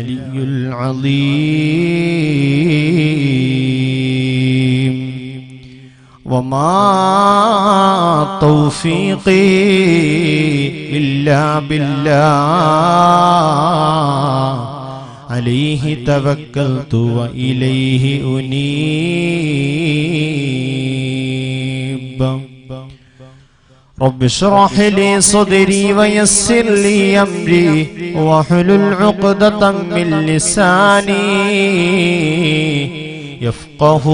العلي العظيم وما توفيقي إلا بالله عليه توكلت وإليه أنيب رب اشرح لي صدري ويسر لي أمري واحلل عقدة من لساني يفقه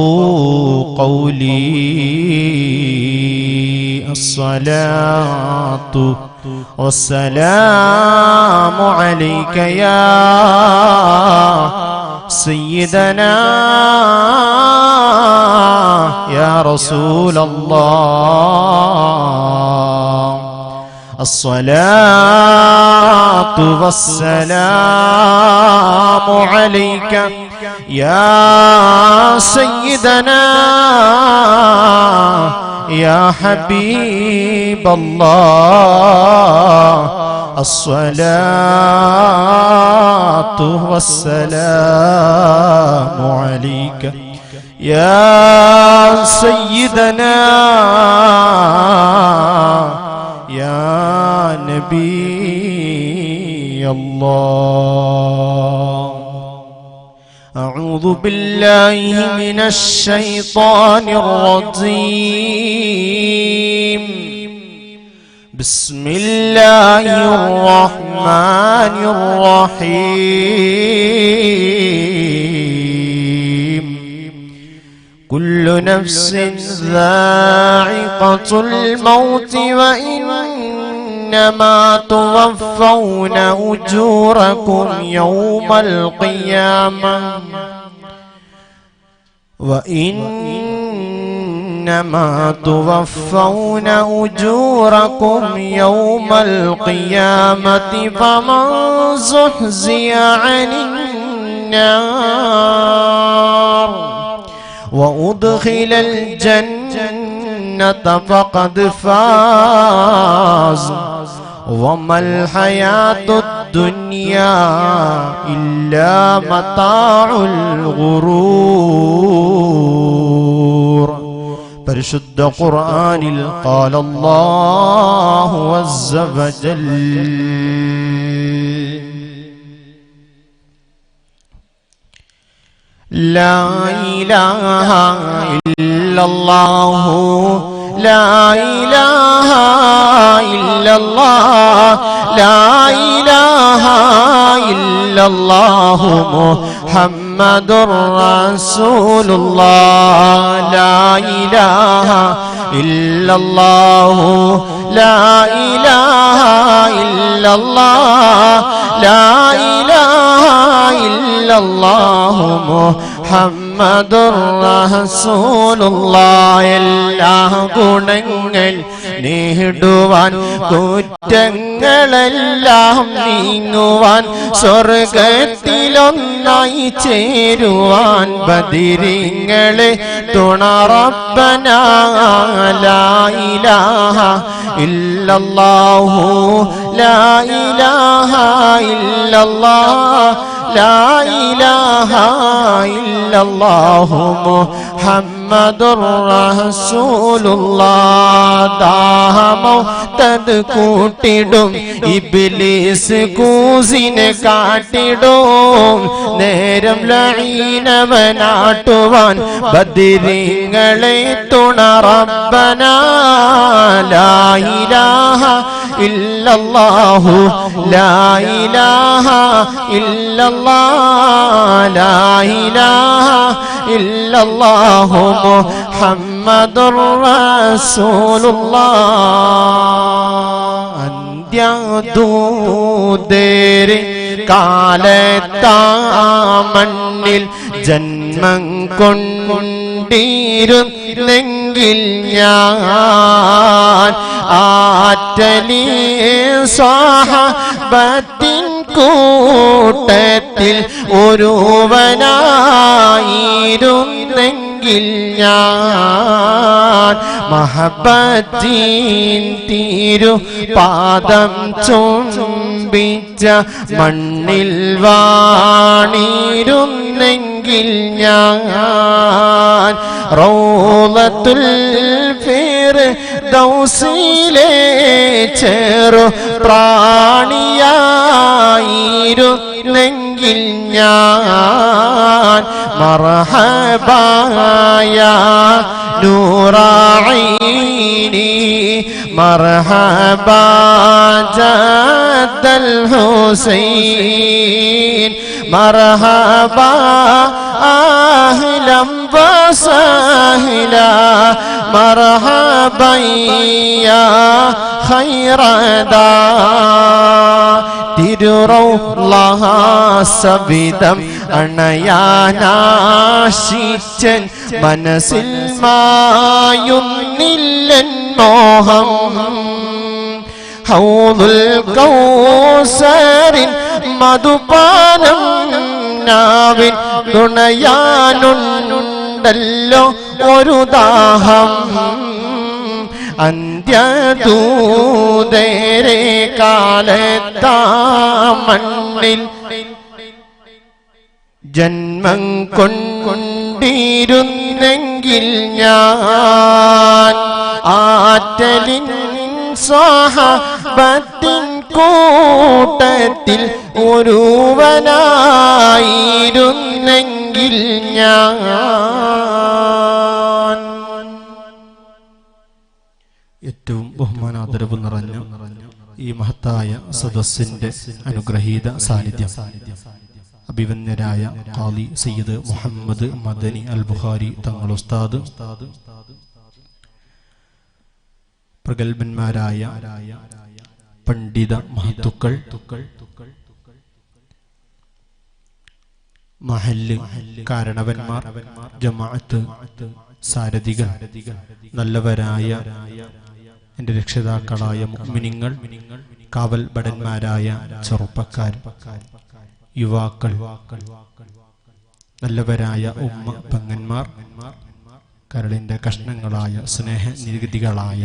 قولي الصلاة والسلام عليك يا سيدنا يا رسول الله الصلاة والسلام عليك يا سيدنا يا حبيب الله الصلاة والسلام عليك يا سيدنا يا نبي الله أعوذ بالله من الشيطان الرجيم بسم الله الرحمن الرحيم كل نفس ذائقة الموت وإنما توفون أجوركم يوم القيامة وإنما توفون أجوركم يوم القيامة فمن زحزح عن النار وأدخل الجنة فقد فاز وما الحياة الدنيا إلا متاع الغرور പരിശുദ്ധ ഖുർആനിൽ قال الله عز وجل لا إله إلا الله لا إله إلا الله لا إله إلا الله محمد رسول الله لا إله إلا الله لا إله إلا الله لا إله إلا الله محمد رسول الله എല്ലാ ഗുണങ്ങൾ നേടുവാൻ കുറ്റങ്ങളെല്ലാം നീങ്ങുവാൻ സ്വർഗത്തിലൊന്നായി ചേരുവാൻ ബദരീങ്ങളെ തുണ റബ്ബനാ ലാ ഇലാഹ ഇല്ലല്ലാഹു ലാ ഇലാഹ ഇല്ലല്ലാഹ് لا إله إلا الله محمد رسول الله ദാഹമോ തത് കൂട്ടിടും ഇബ്ലീസ് കൂസിനെ കാട്ടിടും നേരം ലഈനവനാട്ടുവാൻ ബദരീങ്ങളെ തുണ റബ്ബനാ ലാ ഇലാഹ ഇല്ലല്ലാഹു ലാ ഇലാഹ ഇല്ലല്ലാഹു لا إله إلا الله محمد رسول الله അന്ത്യദൂതരെ കാലത്താമണ്ണിൽ ജന്മം കൊണ്ടിരുന്നെങ്കിൽ ഞാൻ ആറ്റലി സ്വഹബത്തിൻ കൂട്ടത്തിൽ ഒരുവനായിരുന്നെങ്കിൽ ഞാൻ മഹബത്തിൻ തീരു പാദം ചുംബിച്ച മണ്ണിൽ വാണിരുന്നെങ്കിൽ ഞാൻ റൗളത്തുൽ ഫിർദൗസിലെ ചെറു പ്രാണിയായിരുന്നെങ്കിൽ ഞാൻ മർഹബായ നൂറൈനി മർഹബാ ജദ്ദൽ ഹുസൈൻ മർഹബാ അഹ്ലം വസഹ്ലാ മർഹബൻ യാ ഖൈറദാ തിരുറൗളഹ സവിധം അണയാനാശിച്ചൻ മനസ്സിൽ മായുന്നില്ലൻ മോഹം ഹൗദുൽ കൗസറിൻ മധുപാനം നാവിൻ തുണയാനുണ്ടല്ലോ ഒരു ദാഹം അന്ത്യദൂതരെ കാലത്താ മണ്ണിൽ ജന്മം കൊണ്ടിരുന്നെങ്കിൽ ഞാൻ ആറ്റലിൻ സ്വഹബത്തിൻ കൂട്ടത്തിൽ ഒരുവനായിരുന്നെങ്കിൽ ഞാൻ. ഏറ്റവും ബഹുമാനാദരവ് നിറഞ്ഞ ഈ മഹത്തായ സദസ്സിന്റെ അനുഗ്രഹീത സാന്നിധ്യം അഭിവന്യരായ ഖാലി സയ്യിദ് മുഹമ്മദ് മദനി അൽ ബുഖാരി തങ്ങൾ ഉസ്താദ്, പ്രഗൽഭന്മാരായ പണ്ഡിത മഹത്തുക്കൾ, മഹല്ല് കാരണവന്മാർ, ജമാഅത്ത് സാരഥികൾ, നല്ലവരായ എന്റെ രക്ഷിതാക്കളായ മുഅ്മിനീങ്ങൾ, കാവൽ ഭടന്മാരായ ചെറുപ്പക്കാർ, യുവാക്കൾ, നല്ലവരായ ഉമ്മ പെങ്ങന്മാർ, കരളിന്റെ കഷ്ണങ്ങളായ സ്നേഹനിധികളായ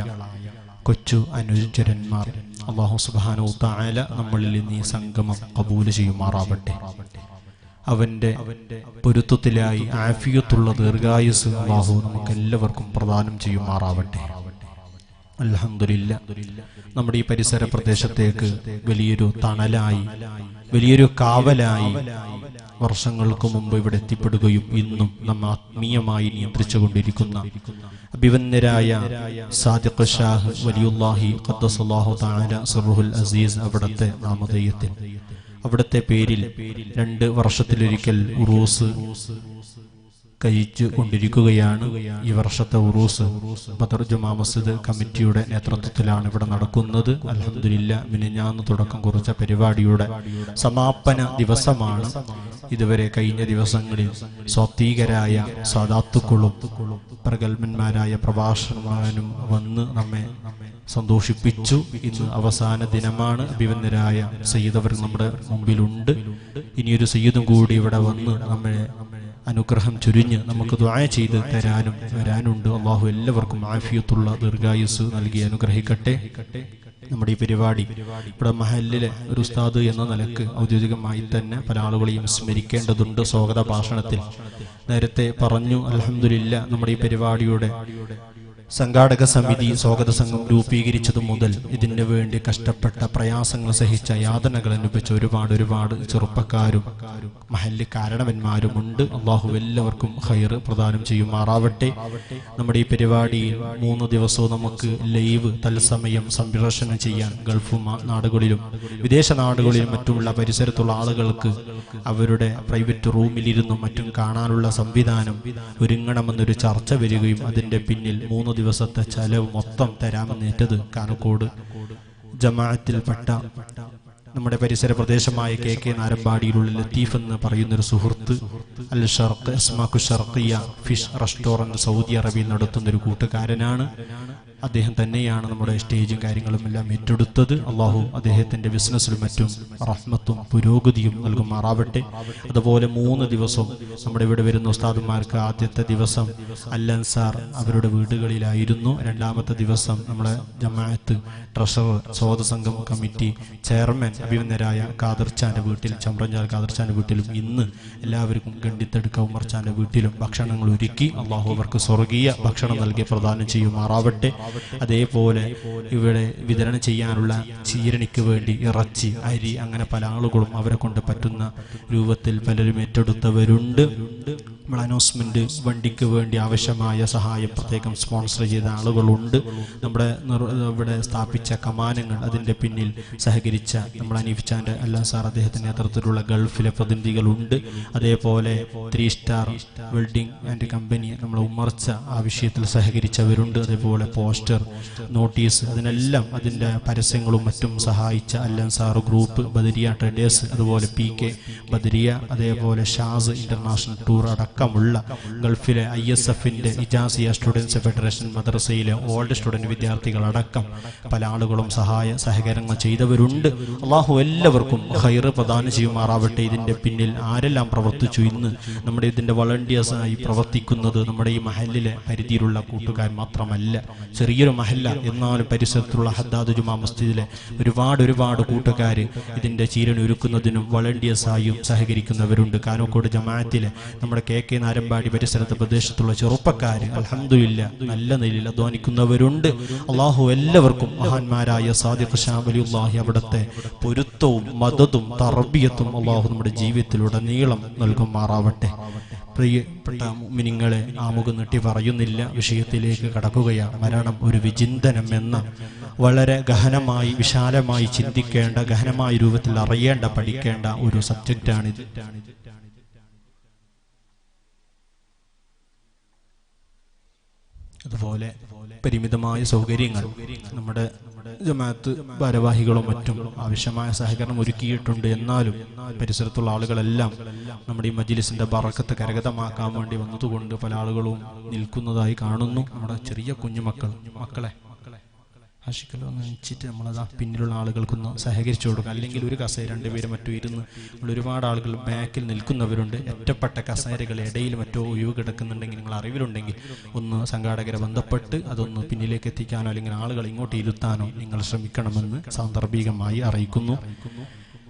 കൊച്ചു അനുചരന്മാർ, അല്ലാഹു സുബ്ഹാനഹു തആല നമ്മളിൽ ഈ സംഗമം ഖബൂൽ ചെയ്യുമാറാവട്ടെ. അവന്റെ പൊരുത്തത്തിലായി ആഫിയത്തുള്ള ദീർഘായുസ് അല്ലാഹു നമുക്ക് എല്ലാവർക്കും പ്രദാനം ചെയ്യുമാറാവട്ടെ. അൽഹംദുലില്ലാ, നമ്മുടെ ഈ പരിസര പ്രദേശത്തേക്ക് വലിയൊരു തണലായി, വലിയൊരു കാവലായി വർഷങ്ങൾക്ക് മുമ്പ് ഇവിടെ എത്തിപ്പെടുകയും ഇന്നും നമ്മെ ആത്മീയമായി നിയന്ത്രിച്ചുകൊണ്ടിരിക്കുന്ന അഭിവന്യരായ സാദിഖ് ഷാഹ് വലിയുല്ലാഹി ഖദ്ദസല്ലാഹു തആല സിർറുൽ അസീസ് അവിടത്തെ നാമധേയത്തിൽ, അവിടത്തെ പേരിൽ 2 വർഷത്തിലൊരിക്കൽ ഉറൂസ് കഴിച്ചു കൊണ്ടിരിക്കുകയാണ്. ഈ വർഷത്തെ ഉറൂസ് ബദർ ജുമാ മസ്ജിദ് കമ്മിറ്റിയുടെ നേതൃത്വത്തിലാണ് ഇവിടെ നടക്കുന്നത്. അൽഹംദുലില്ലാ, മിനിഞ്ഞാന്ന് തുടക്കം കുറിച്ച പരിപാടിയുടെ സമാപന ദിവസമാണ്. ഇതുവരെ കഴിഞ്ഞ ദിവസങ്ങളിൽ സ്വാത്വികരായ സാദാത്തുക്കളും പ്രഗൽഭന്മാരായ പ്രഭാഷകന്മാരും വന്ന് നമ്മെ സന്തോഷിപ്പിച്ചു. ഇന്ന് അവസാന ദിനമാണ്. അഭിവന്യരായ സയ്യിദ് അവർ നമ്മുടെ മുമ്പിലുണ്ട്. ഇനിയൊരു സയ്യിദും കൂടി ഇവിടെ വന്ന് നമ്മെ അനുഗ്രഹം ചുരിഞ്ഞ് നമുക്ക് ദുആ ചെയ്ത് തരാനും വരാനുണ്ട്. അല്ലാഹു എല്ലാവർക്കും ആഫിയത്തുള്ള ദീർഘായുസ് നൽകി അനുഗ്രഹിക്കട്ടെ. നമ്മുടെ ഈ പരിപാടി ഇവിടെ മഹല്ലിലെ ഒരു ഉസ്താദ് എന്ന നിലക്ക് ഔദ്യോഗികമായി തന്നെ പല ആളുകളെയും സ്മരിക്കേണ്ടതുണ്ട്. സ്വാഗത ഭാഷണത്തിൽ നേരത്തെ പറഞ്ഞു. അൽഹംദുലില്ലാ, നമ്മുടെ ഈ പരിപാടിയുടെ സംഘാടക സമിതി സ്വാഗത സംഘം രൂപീകരിച്ചതു മുതൽ ഇതിനു വേണ്ടി കഷ്ടപ്പെട്ട പ്രയാസങ്ങൾ സഹിച്ച യാതനകൾ അനുഭവിച്ച ഒരുപാട് ചെറുപ്പക്കാരും മഹല്ല് കാരണവന്മാരും ഉണ്ട്. അള്ളാഹു എല്ലാവർക്കും ഖൈർ പ്രദാനം ചെയ്യുമാറാവട്ടെ. നമ്മുടെ ഈ പരിപാടിയിൽ 3 ദിവസവും നമുക്ക് ലൈവ് തത്സമയം സംപ്രേഷണം ചെയ്യാൻ ഗൾഫ് നാടുകളിലും വിദേശ നാടുകളിലും മറ്റുമുള്ള പരിസരത്തുള്ള ആളുകൾക്ക് അവരുടെ പ്രൈവറ്റ് റൂമിലിരുന്നും മറ്റും കാണാനുള്ള സംവിധാനം ഒരുങ്ങണമെന്നൊരു ചർച്ച വരികയും അതിന്റെ പിന്നിൽ 3 ദിവസത്തെ ചെലവ് മൊത്തം തരാമെന്നേറ്റത് കാനക്കോട് ജമാഅത്തിൽപ്പെട്ട നമ്മുടെ പരിസര പ്രദേശമായ KK നാരമ്പാടിയിലുള്ള ലത്തീഫ് എന്ന് പറയുന്നൊരു സുഹൃത്ത്, അൽ ഷർഖ് അസ്മാഖു ഷർഖിയ ഫിഷ് റെസ്റ്റോറന്റ് സൗദി അറേബ്യയിൽ നടത്തുന്നൊരു കൂട്ടുകാരനാണ്. അദ്ദേഹം തന്നെയാണ് നമ്മുടെ സ്റ്റേജും കാര്യങ്ങളും എല്ലാം ഏറ്റെടുത്തത്. അള്ളാഹു അദ്ദേഹത്തിന്റെ ബിസിനസ്സിലും മറ്റും റഹ്മത്തും പുരോഗതിയും നൽകുമാറാവട്ടെ. അതുപോലെ 3 ദിവസം നമ്മുടെ ഇവിടെ വരുന്ന ഉസ്താദുമാർക്ക് ആദ്യത്തെ ദിവസം അൽ-അൻസാർ അവരുടെ വീടുകളിലായിരുന്നു. 2ാമത്തെ ദിവസം നമ്മുടെ ജമാഅത്ത് ട്രഷറർ സ്വാഗത സംഘം കമ്മിറ്റി ചെയർമാൻ അഭിമന്യരായ ഖാദർച്ചാന്റെ വീട്ടിൽ, ചമ്രഞ്ചാൽ ഖാദർച്ചാന്റെ വീട്ടിലും, ഇന്ന് എല്ലാവർക്കും ഗണ്ടിത്തെടുക്ക ഉമർച്ചാന്റെ വീട്ടിലും ഭക്ഷണങ്ങൾ ഒരുക്കി അള്ളാഹു അവർക്ക് സ്വർഗീയ ഭക്ഷണം നൽകി പ്രദാനം ചെയ്യുമാറാവട്ടെ. അതേപോലെ ഇവിടെ വിതരണം ചെയ്യാനുള്ള ചീരണിക്ക് വേണ്ടി ഇറച്ചി, അരി, അങ്ങനെ പല ആളുകളും അവരെ കൊണ്ട് പറ്റുന്ന രൂപത്തിൽ പലരും ഏറ്റെടുത്തവരുണ്ട്. നമ്മൾ അനൗൺസ്മെന്റ് വണ്ടിക്ക് വേണ്ടി ആവശ്യമായ സഹായം പ്രത്യേകം സ്പോൺസർ ചെയ്ത ആളുകളുണ്ട്. നമ്മുടെ ഇവിടെ സ്ഥാപിച്ച കമാനങ്ങൾ, അതിന്റെ പിന്നിൽ സഹകരിച്ച നമ്മൾ അനീഫ്ചാന്റെ അൽ-അൻസാർ അദ്ദേഹത്തിന്റെ നേതൃത്വത്തിലുള്ള ഗൾഫിലെ പ്രതിനിധികളുണ്ട്. അതേപോലെ 3 സ്റ്റാർ വെൽഡിംഗ് ആൻഡ് കമ്പനി നമ്മളെ ഉമർച്ച ആ വിഷയത്തിൽ സഹകരിച്ചവരുണ്ട്. അതേപോലെ പോസ്റ്റർ, നോട്ടീസ്, അതിനെല്ലാം അതിന്റെ പരസ്യങ്ങളും മറ്റും സഹായിച്ച അൽ-അൻസാർ ഗ്രൂപ്പ്, ബദരിയ ട്രേഡേഴ്സ്, അതുപോലെ PK ബദരിയ, അതേപോലെ ഷാസ് ഇന്റർനാഷണൽ ടൂർ അടക്കമുള്ള ഗൾഫിലെ ISF-ന്റെ ഇജാസിയ സ്റ്റുഡൻസ് ഫെഡറേഷൻ മദ്രസയിലെ ഓൾഡ് സ്റ്റുഡന്റ് വിദ്യാർത്ഥികൾ അടക്കം പല ആളുകളും സഹകരണങ്ങൾ ചെയ്തവരുണ്ട്. അള്ളാഹു എല്ലാവർക്കും ഖൈറ് പ്രദാനം ചെയ്യുമാറാവട്ടെ. ഇതിന്റെ പിന്നിൽ ആരെല്ലാം പ്രവർത്തിച്ചു, ഇന്ന് നമ്മുടെ ഇതിന്റെ വളണ്ടിയേഴ്സായി പ്രവർത്തിക്കുന്നത് നമ്മുടെ ഈ മഹല്ലിലെ പരിധിയിലുള്ള കൂട്ടുകാർ മാത്രമല്ല, ചെറിയൊരു മഹല്ല എന്നാലും പരിസരത്തുള്ള ഹദ്ദാദ് ജുമാ മസ്ജിദിലെ ഒരുപാട് കൂട്ടുകാർ ഇതിന്റെ ചീരണി ഒരുക്കുന്നതിനും വളണ്ടിയേഴ്സായും സഹകരിക്കുന്നവരുണ്ട്. കാനോക്കോട് ജമാഅത്തിലെ നമ്മുടെ KK നാരമ്പാടി പരിസരത്തെ പ്രദേശത്തുള്ള ചെറുപ്പക്കാർ അൽഹംദുലില്ലാ നല്ല നിലയിൽ അധ്വാനിക്കുന്നവരുണ്ട്. അള്ളാഹു എല്ലാവർക്കും മഹാന്മാരായ സാദിഖ് ഷാ വലിയുള്ളാഹി അവിടുത്തെ പൊരുത്തവും മദതും തർബിയത്തും അള്ളാഹു നമ്മുടെ ജീവിതത്തിലുടനീളം നൽകുമാറാവട്ടെ. പ്രിയപ്പെട്ട മുഅ്മിനീങ്ങളെ, ആമുഖം നീട്ടി പറയുന്നില്ല, വിഷയത്തിലേക്ക് കടക്കുകയാണ്. മരണം ഒരു വിചിന്തനം എന്ന വളരെ ഗഹനമായി വിശാലമായി ചിന്തിക്കേണ്ട, ഗഹനമായ രൂപത്തിൽ അറിയേണ്ട, പഠിക്കേണ്ട ഒരു സബ്ജക്റ്റാണിത്. അതുപോലെ പരിമിതമായ സൗകര്യങ്ങൾ നമ്മുടെ ജമാഅത്ത് ഭാരവാഹികളും മറ്റും ആവശ്യമായ സഹകരണം ഒരുക്കിയിട്ടുണ്ട്. എന്നാലും പരിസരത്തുള്ള ആളുകളെല്ലാം നമ്മുടെ ഈ മജ്ലിസിന്റെ ബറക്കത്ത് കരഗതമാക്കാൻ വേണ്ടി വന്നതുകൊണ്ട് പല ആളുകളും നിൽക്കുന്നതായി കാണുന്നു. നമ്മുടെ ചെറിയ മക്കളെ ആശിക്കലൊന്ന് വെച്ചിട്ട് നമ്മളതാ പിന്നിലുള്ള ആളുകൾക്കൊന്ന് സഹകരിച്ചു കൊടുക്കുക. അല്ലെങ്കിൽ ഒരു കസേര 2 പേര് മറ്റോ ഇരുന്ന് നമ്മൾ ഒരുപാട് ആളുകൾ ബാക്കിൽ നിൽക്കുന്നവരുണ്ട്. ഒറ്റപ്പെട്ട കസേരകൾ ഇടയിൽ മറ്റോ ഒഴിവ് കിടക്കുന്നുണ്ടെങ്കിൽ നിങ്ങൾ അറിവിലുണ്ടെങ്കിൽ ഒന്ന് സംഘാടകരെ ബന്ധപ്പെട്ട് അതൊന്ന് പിന്നിലേക്ക് എത്തിക്കാനോ അല്ലെങ്കിൽ ആളുകൾ ഇങ്ങോട്ട് ഇരുത്താനോ നിങ്ങൾ ശ്രമിക്കണമെന്ന് സാന്ദർഭികമായി അറിയിക്കുന്നു.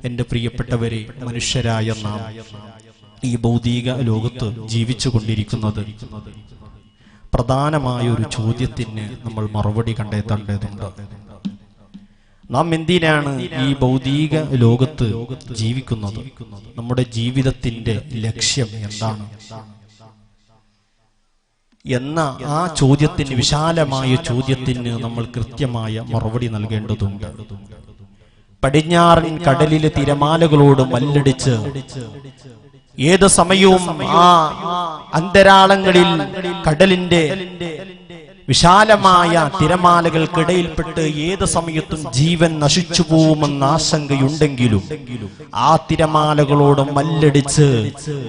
എൻ്റെ പ്രിയപ്പെട്ടവരെ, മനുഷ്യരായ നാം ഈ ഭൗതിക ലോകത്ത് ജീവിച്ചു കൊണ്ടിരിക്കുന്നത് പ്രധാനമായ ഒരു ചോദ്യത്തിന് നമ്മൾ മറുപടി കണ്ടെത്തേണ്ടതുണ്ട്. നാം എന്തിനാണ് ഈ ഭൗതിക ലോകത്ത് ജീവിക്കുന്നത്? നമ്മുടെ ജീവിതത്തിന്റെ ലക്ഷ്യം എന്താണ് എന്ന ആ ചോദ്യത്തിന്, വിശാലമായ ചോദ്യത്തിന് നമ്മൾ കൃത്യമായ മറുപടി നൽകേണ്ടതുണ്ട്. പടിഞ്ഞാറൻ കടലിലെ തിരമാലകളോട് മല്ലടിച്ച് ഏത് സമയവും ആ അന്തരാളങ്ങളിൽ കടലിന്റെ വിശാലമായ തിരമാലകൾക്കിടയിൽപ്പെട്ട് ഏത് സമയത്തും ജീവൻ നശിച്ചു പോകുമെന്ന ആശങ്കയുണ്ടെങ്കിലും ആ തിരമാലകളോട് മല്ലടിച്ച്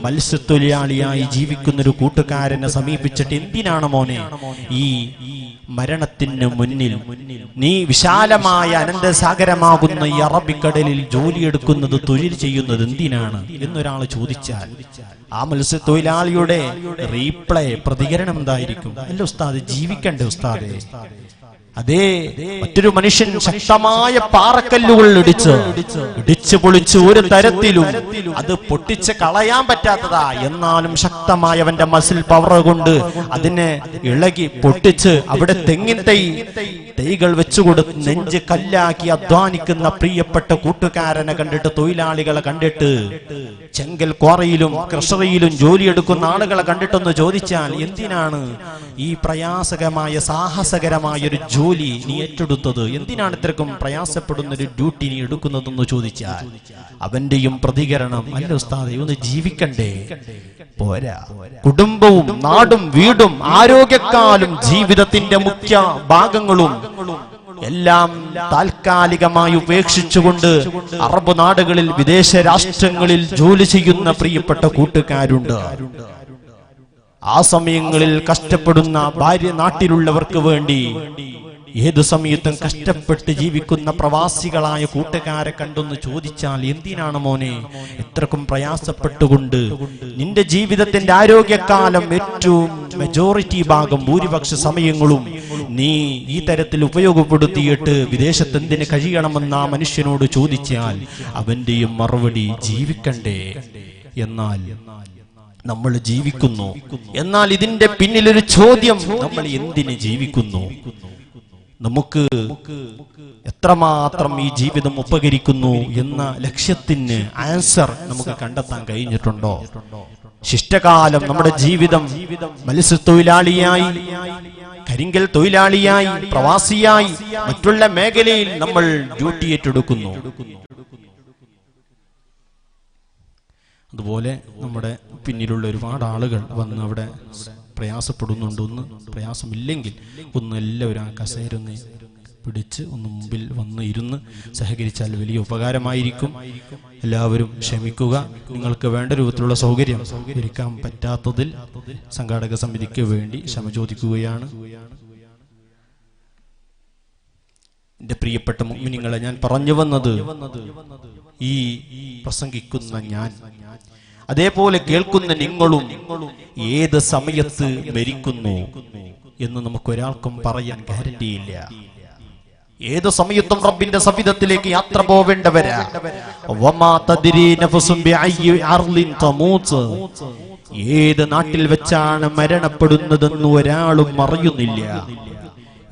മത്സ്യത്തൊഴിലാളിയായി ജീവിക്കുന്ന ഒരു കൂട്ടുകാരനെ സമീപിച്ചിട്ട്, എന്തിനാണ് മോനെ ഈ മരണത്തിന് മുന്നിൽ നീ വിശാലമായ അനന്തസാഗരമാകുന്ന ഈ അറബിക്കടലിൽ ജോലിയെടുക്കുന്നത്, തൊഴിൽ ചെയ്യുന്നത് എന്തിനാണ് എന്നൊരാൾ ചോദിച്ചാൽ ആ മത്സ്യത്തൊഴിലാളിയുടെ റീപ്ലൈ, പ്രതികരണം എന്തായിരിക്കും? അല്ല ഉസ്താദ്, ജീവിക്കണ്ടേ ഉസ്താദേ? അതേ, മറ്റൊരു മനുഷ്യൻ ശക്തമായ പാറക്കല്ലുകൾ ഇടിച്ച് പൊളിച്ച് ഒരു തരത്തിലും അത് പൊട്ടിച്ച് കളയാൻ പറ്റാത്തതാ, എന്നാലും ശക്തമായ അവന്റെ മസിൽ പവർ കൊണ്ട് അതിനെ ഇളകി പൊട്ടിച്ച് അവിടെ തെങ്ങിൻ തൈകൾ വെച്ചുകൊടുത്ത് നെഞ്ച് കല്ലാക്കി അധ്വാനിക്കുന്ന പ്രിയപ്പെട്ട കൂട്ടുകാരനെ കണ്ടിട്ട്, തൊഴിലാളികളെ കണ്ടിട്ട്, ചെങ്കൽ ക്വാറിയിലും ക്രഷറിയിലും ജോലിയെടുക്കുന്ന ആളുകളെ കണ്ടിട്ടൊന്ന് ചോദിച്ചാൽ, എന്തിനാണ് ഈ പ്രയാസകരമായ സാഹസകരമായ ഒരു ജോലി നീ ഏറ്റെടുത്തത്? എന്തിനാണ് ഇത്രക്കും പ്രയാസപ്പെടുന്ന ഒരു ഡ്യൂട്ടി നീ എടുക്കുന്നതെന്ന് ചോദിച്ചാൽ അവന്റെയും പ്രതികരണം, അല്ല ഉസ്താദേ, ഒന്ന് ജീവിക്കണ്ടേ? പോരാ, കുടുംബവും നാടും വീടും ആരോഗ്യക്കാലും ജീവിതത്തിന്റെ മുഖ്യ ഭാഗങ്ങളും എല്ലാം താൽക്കാലികമായി ഉപേക്ഷിച്ചുകൊണ്ട് അറബ് നാടുകളിൽ, വിദേശ രാഷ്ട്രങ്ങളിൽ ജോലി ചെയ്യുന്ന പ്രിയപ്പെട്ട കൂട്ടുകാരുണ്ട്. ആ സമയങ്ങളിൽ കഷ്ടപ്പെടുന്ന ഭാര്യ നാട്ടിലുള്ളവർക്ക് വേണ്ടി ഏതു സമയത്തും കഷ്ടപ്പെട്ട് ജീവിക്കുന്ന പ്രവാസികളായ കൂട്ടുകാരെ കണ്ടൊന്ന് ചോദിച്ചാൽ, എന്തിനാണ് മോനെ എത്രക്കും പ്രയാസപ്പെട്ടുകൊണ്ട് നിന്റെ ജീവിതത്തിന്റെ ആരോഗ്യകാലം ഏറ്റവും മെജോറിറ്റി ഭാഗം ഭൂരിപക്ഷ സമയങ്ങളും നീ ഈ തരത്തിൽ ഉപയോഗപ്പെടുത്തിയിട്ട് വിദേശത്ത് എന്തിന് കഴിയണമെന്ന് ആ മനുഷ്യനോട് ചോദിച്ചാൽ അവന്റെയും മറുപടി ജീവിക്കണ്ടേ. എന്നാൽ നമ്മൾ ജീവിക്കുന്നു, എന്നാൽ ഇതിന്റെ പിന്നിലൊരു ചോദ്യം, നമ്മൾ എന്തിന് ജീവിക്കുന്നു, നമുക്ക് എത്രമാത്രം ഈ ജീവിതം ഉപകരിക്കുന്നു എന്ന ലക്ഷ്യത്തിന് ആൻസർ നമുക്ക് കണ്ടെത്താൻ കഴിഞ്ഞിട്ടുണ്ടോ? ശിഷ്ടകാലം നമ്മുടെ ജീവിതം മത്സ്യത്തൊഴിലാളിയായി, കരിങ്കൽ തൊഴിലാളിയായി, പ്രവാസിയായി, മറ്റുള്ള മേഖലയിൽ നമ്മൾ ഡ്യൂട്ടി ഏറ്റെടുക്കുന്നു. അതുപോലെ നമ്മുടെ പിന്നിലുള്ള ഒരുപാട് ആളുകൾ വന്ന് അവിടെ പ്രയാസപ്പെടുന്നുണ്ട്. ഒന്ന് പ്രയാസമില്ലെങ്കിൽ ഒന്ന് എല്ലാവരും ആ കസേരൊന്ന് പിടിച്ച് ഒന്ന് മുമ്പിൽ വന്ന് ഇരുന്ന് സഹകരിച്ചാൽ വലിയ ഉപകാരമായിരിക്കും. എല്ലാവരും ക്ഷമിക്കുക. നിങ്ങൾക്ക് വേണ്ട രൂപത്തിലുള്ള സൗകര്യം ഒരുക്കാൻ പറ്റാത്തതിൽ സംഘാടക സമിതിക്ക് വേണ്ടി ക്ഷമ ചോദിക്കുകയാണ്. എന്റെ പ്രിയപ്പെട്ട മുഅ്മിനീങ്ങളെ, ഞാൻ പറഞ്ഞു വന്നത്, ഈ പ്രസംഗിക്കുന്ന ഞാൻ, അതേപോലെ കേൾക്കുന്ന നിങ്ങളും ഏത് സമയത്ത് മരിക്കുന്നു എന്ന് നമുക്കൊരാൾക്കും പറയാൻ ഗ്യാരണ്ടിയില്ല. ഏത് സമയത്തും റബ്ബിന്റെ സവിധത്തിലേക്ക് യാത്ര പോവേണ്ടവരാ. ഏത് നാട്ടിൽ വെച്ചാണ് മരണപ്പെടുന്നതെന്ന് ഒരാളും അറിയുന്നില്ല.